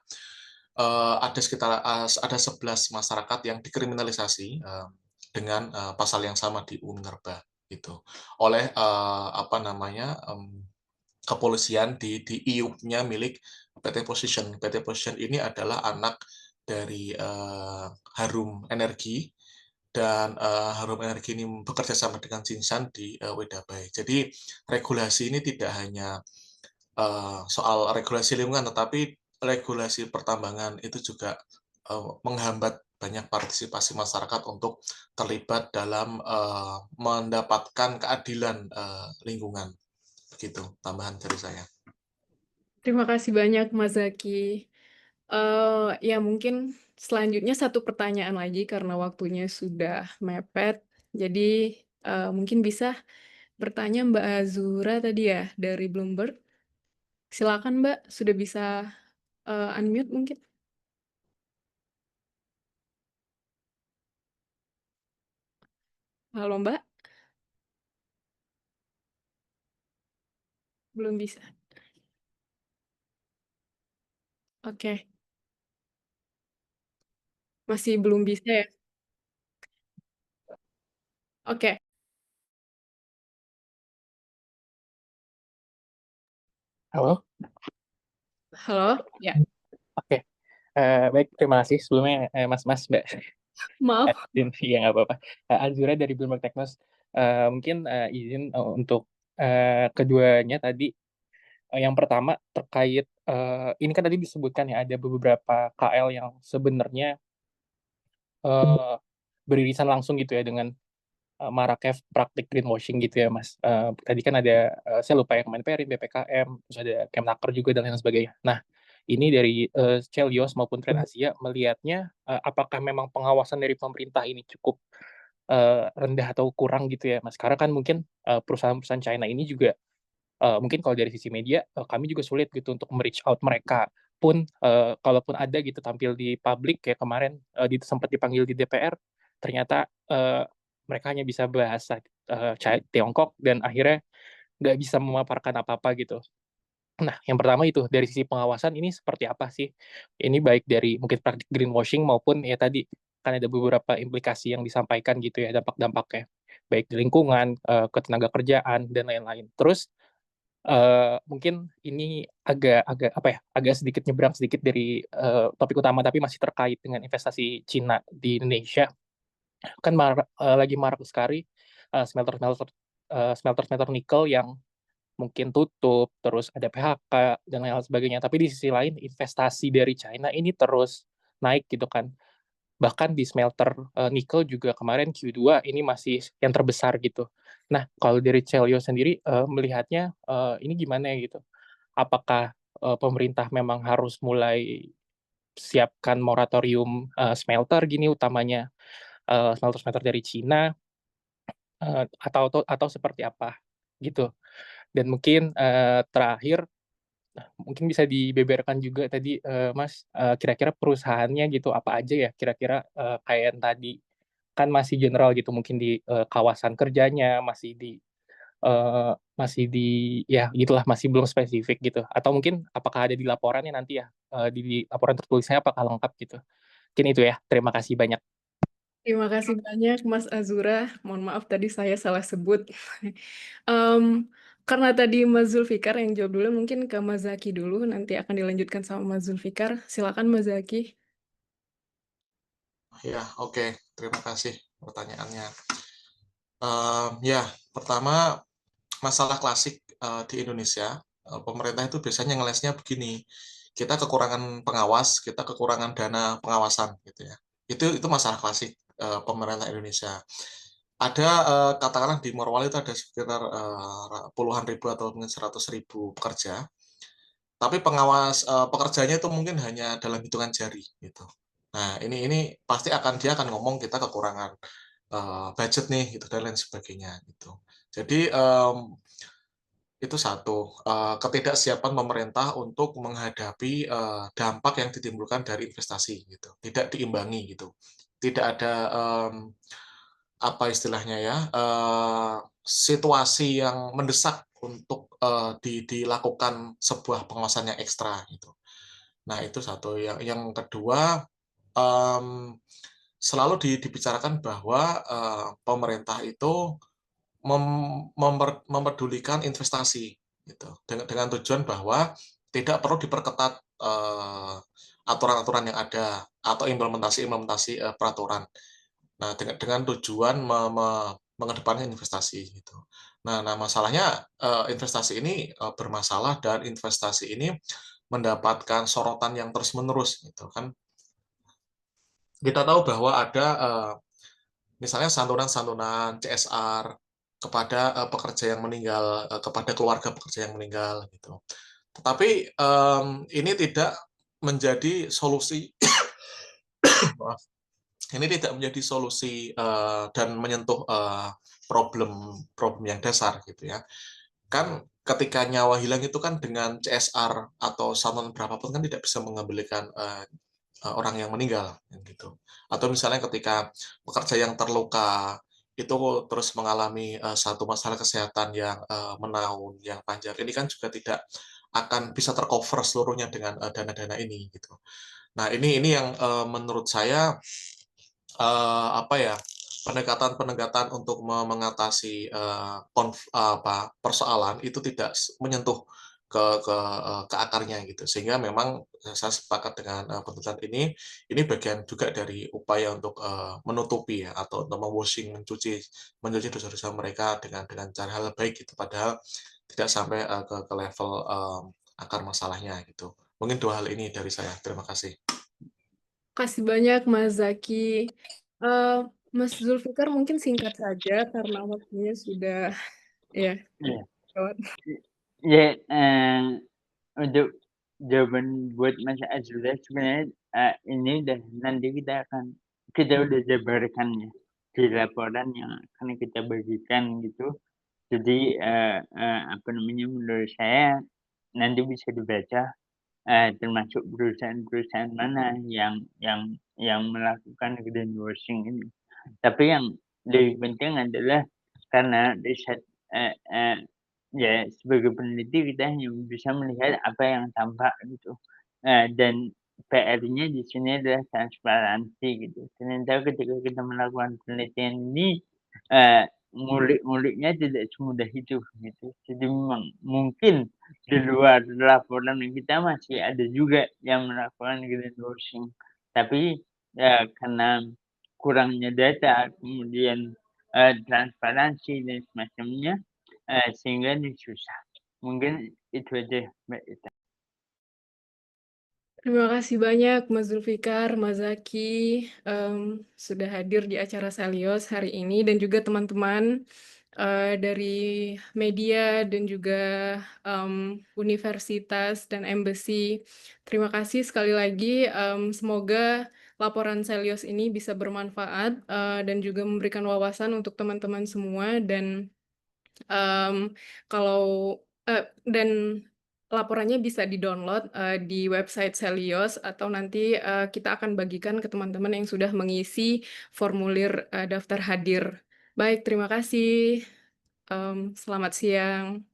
Ada sekitar ada 11 masyarakat yang dikriminalisasi dengan pasal yang sama di UU Minerba gitu oleh kepolisian di IUP-nya milik PT Position. PT Position ini adalah anak dari Harum Energi, dan Harum Energi ini bekerja sama dengan Jinsan di Wedabai. Jadi regulasi ini tidak hanya soal regulasi lingkungan, tetapi regulasi pertambangan itu juga menghambat banyak partisipasi masyarakat untuk terlibat dalam mendapatkan keadilan lingkungan. Begitu tambahan dari saya. Terima kasih banyak Mas Zaki. Ya mungkin selanjutnya satu pertanyaan lagi karena waktunya sudah mepet. Jadi mungkin bisa bertanya Mbak Azura tadi ya dari Bloomberg. Silakan Mbak, sudah bisa unmute mungkin. Halo Mbak, belum bisa. Oke, masih belum bisa ya. Oke, Halo, halo. Ya, oke. Baik, terima kasih sebelumnya Mas Mbak. maaf. Iya nggak apa-apa. Azura dari Bloomberg Technos. Mungkin izin untuk keduanya tadi. Yang pertama terkait ini kan tadi disebutkan ya ada beberapa KL yang sebenarnya beririsan langsung gitu ya dengan maraknya praktik greenwashing gitu ya Mas. Tadi kan ada saya lupa yang Kemenperin, BPKM, terus ada Kemnaker juga dan lain sebagainya. Nah, ini dari Celios maupun Trade Asia melihatnya apakah memang pengawasan dari pemerintah ini cukup rendah atau kurang gitu ya Mas. Karena kan mungkin perusahaan-perusahaan China ini juga mungkin kalau dari sisi media kami juga sulit gitu untuk reach out mereka pun kalaupun ada gitu tampil di publik kayak kemarin sempat dipanggil di DPR ternyata mereka hanya bisa bahasa Tiongkok dan akhirnya nggak bisa memaparkan apa-apa gitu. Nah, yang pertama itu dari sisi pengawasan ini seperti apa sih? Ini baik dari mungkin praktik greenwashing maupun ya tadi kan ada beberapa implikasi yang disampaikan gitu ya dampak-dampaknya baik di lingkungan, ketenaga kerjaan dan lain-lain. Terus mungkin ini agak sedikit nyebrang sedikit dari topik utama tapi masih terkait dengan investasi Cina di Indonesia. Kan lagi marak sekali smelter nikel yang mungkin tutup, terus ada PHK dan lain sebagainya. Tapi di sisi lain investasi dari China ini terus naik gitu kan. Bahkan di smelter nikel juga kemarin Q2 ini masih yang terbesar gitu. Nah, kalau dari Celio sendiri melihatnya ini gimana ya gitu? Apakah pemerintah memang harus mulai siapkan moratorium smelter gini utamanya smelter-smelter dari Cina atau seperti apa gitu. Dan mungkin terakhir mungkin bisa dibeberkan juga tadi Mas kira-kira perusahaannya gitu apa aja ya kira-kira kayak yang tadi kan masih general gitu mungkin di kawasan kerjanya masih di ya gitulah masih belum spesifik gitu atau mungkin apakah ada di laporannya nanti ya di laporan tertulisnya apakah lengkap gitu mungkin itu ya terima kasih banyak. Terima kasih banyak Mas Azura. Mohon maaf tadi saya salah sebut. Em, karena tadi Mas Zulfikar yang jawab dulu, mungkin ke Mas Zaki dulu, nanti akan dilanjutkan sama Mas Zulfikar. Silakan Mas Zaki. Ya, oke. Terima kasih pertanyaannya. Ya, pertama masalah klasik di Indonesia, pemerintah itu biasanya ngelesnya begini. Kita kekurangan pengawas, kita kekurangan dana pengawasan gitu ya. Itu masalah klasik pemerintah Indonesia. Ada katakanlah di Morowali itu ada sekitar puluhan ribu atau mungkin 100.000 pekerja. Tapi pengawas pekerjanya itu mungkin hanya dalam hitungan jari gitu. Nah, ini pasti dia akan ngomong kita kekurangan budget nih gitu dan lain sebagainya gitu. Jadi itu satu ketidaksiapan pemerintah untuk menghadapi dampak yang ditimbulkan dari investasi gitu, tidak diimbangi gitu, tidak ada apa istilahnya ya situasi yang mendesak untuk dilakukan sebuah pengawasan yang ekstra gitu. Nah itu satu. Yang kedua selalu dibicarakan bahwa pemerintah itu memperdulikan investasi gitu dengan tujuan bahwa tidak perlu diperketat aturan-aturan yang ada atau implementasi peraturan. Nah dengan tujuan mengedepankan investasi gitu. Nah masalahnya investasi ini bermasalah dan investasi ini mendapatkan sorotan yang terus-menerus gitu kan. Kita tahu bahwa ada misalnya santunan-santunan CSR kepada pekerja yang meninggal, kepada keluarga pekerja yang meninggal gitu. Tetapi ini tidak menjadi solusi ini tidak menjadi solusi dan menyentuh problem yang dasar gitu ya. Kan ketika nyawa hilang itu kan dengan CSR atau santunan berapapun kan tidak bisa mengembalikan orang yang meninggal gitu. Atau misalnya ketika pekerja yang terluka itu terus mengalami satu masalah kesehatan yang menaun, yang panjang, ini kan juga tidak akan bisa tercover seluruhnya dengan dana-dana ini gitu. Nah ini yang menurut saya apa ya pendekatan untuk mengatasi persoalan itu tidak menyentuh ke akarnya gitu, sehingga memang saya sepakat dengan penelitian ini bagian juga dari upaya untuk menutupi ya atau untuk mencuci dosa-dosa mereka dengan cara hal baik gitu, padahal tidak sampai ke level akar masalahnya gitu. Mungkin dua hal ini dari saya. Terima kasih. Kasih banyak Mas Zaki. Mas Zulfikar mungkin singkat saja karena waktunya sudah ya Iya. lewat. Ya, untuk jawaban buat Mas Azrul sebenarnya, ini nanti kita udah jabarkan ya, di laporan yang akan kita bagikan gitu. Jadi, apa namanya, menurut saya nanti bisa dibaca, termasuk perusahaan-perusahaan mana yang melakukan greenwashing ini. Tapi yang lebih penting adalah karena riset, eee eee, ya sebagai peneliti kita hanya bisa melihat apa yang tampak gitu, dan PR-nya di sini adalah transparansi gitu. Ternyata ketika kita melakukan penelitian ini, ngulik-nguliknya tidak semudah itu gitu. Jadi memang mungkin di luar laporan kita masih ada juga yang melakukan greenwashing. Tapi, karena kurangnya data, kemudian, transparansi dan semacamnya, sehingga ini susah. Mungkin itu aja, Mbak Ita. Terima kasih banyak Mas Zulfikar, Mas Zaki, sudah hadir di acara Selios hari ini dan juga teman-teman dari media dan juga universitas dan embassy. Terima kasih sekali lagi. Semoga laporan Selios ini bisa bermanfaat dan juga memberikan wawasan untuk teman-teman semua dan kalau dan laporannya bisa di-download di website Selios atau nanti kita akan bagikan ke teman-teman yang sudah mengisi formulir daftar hadir. Baik, terima kasih. Selamat siang.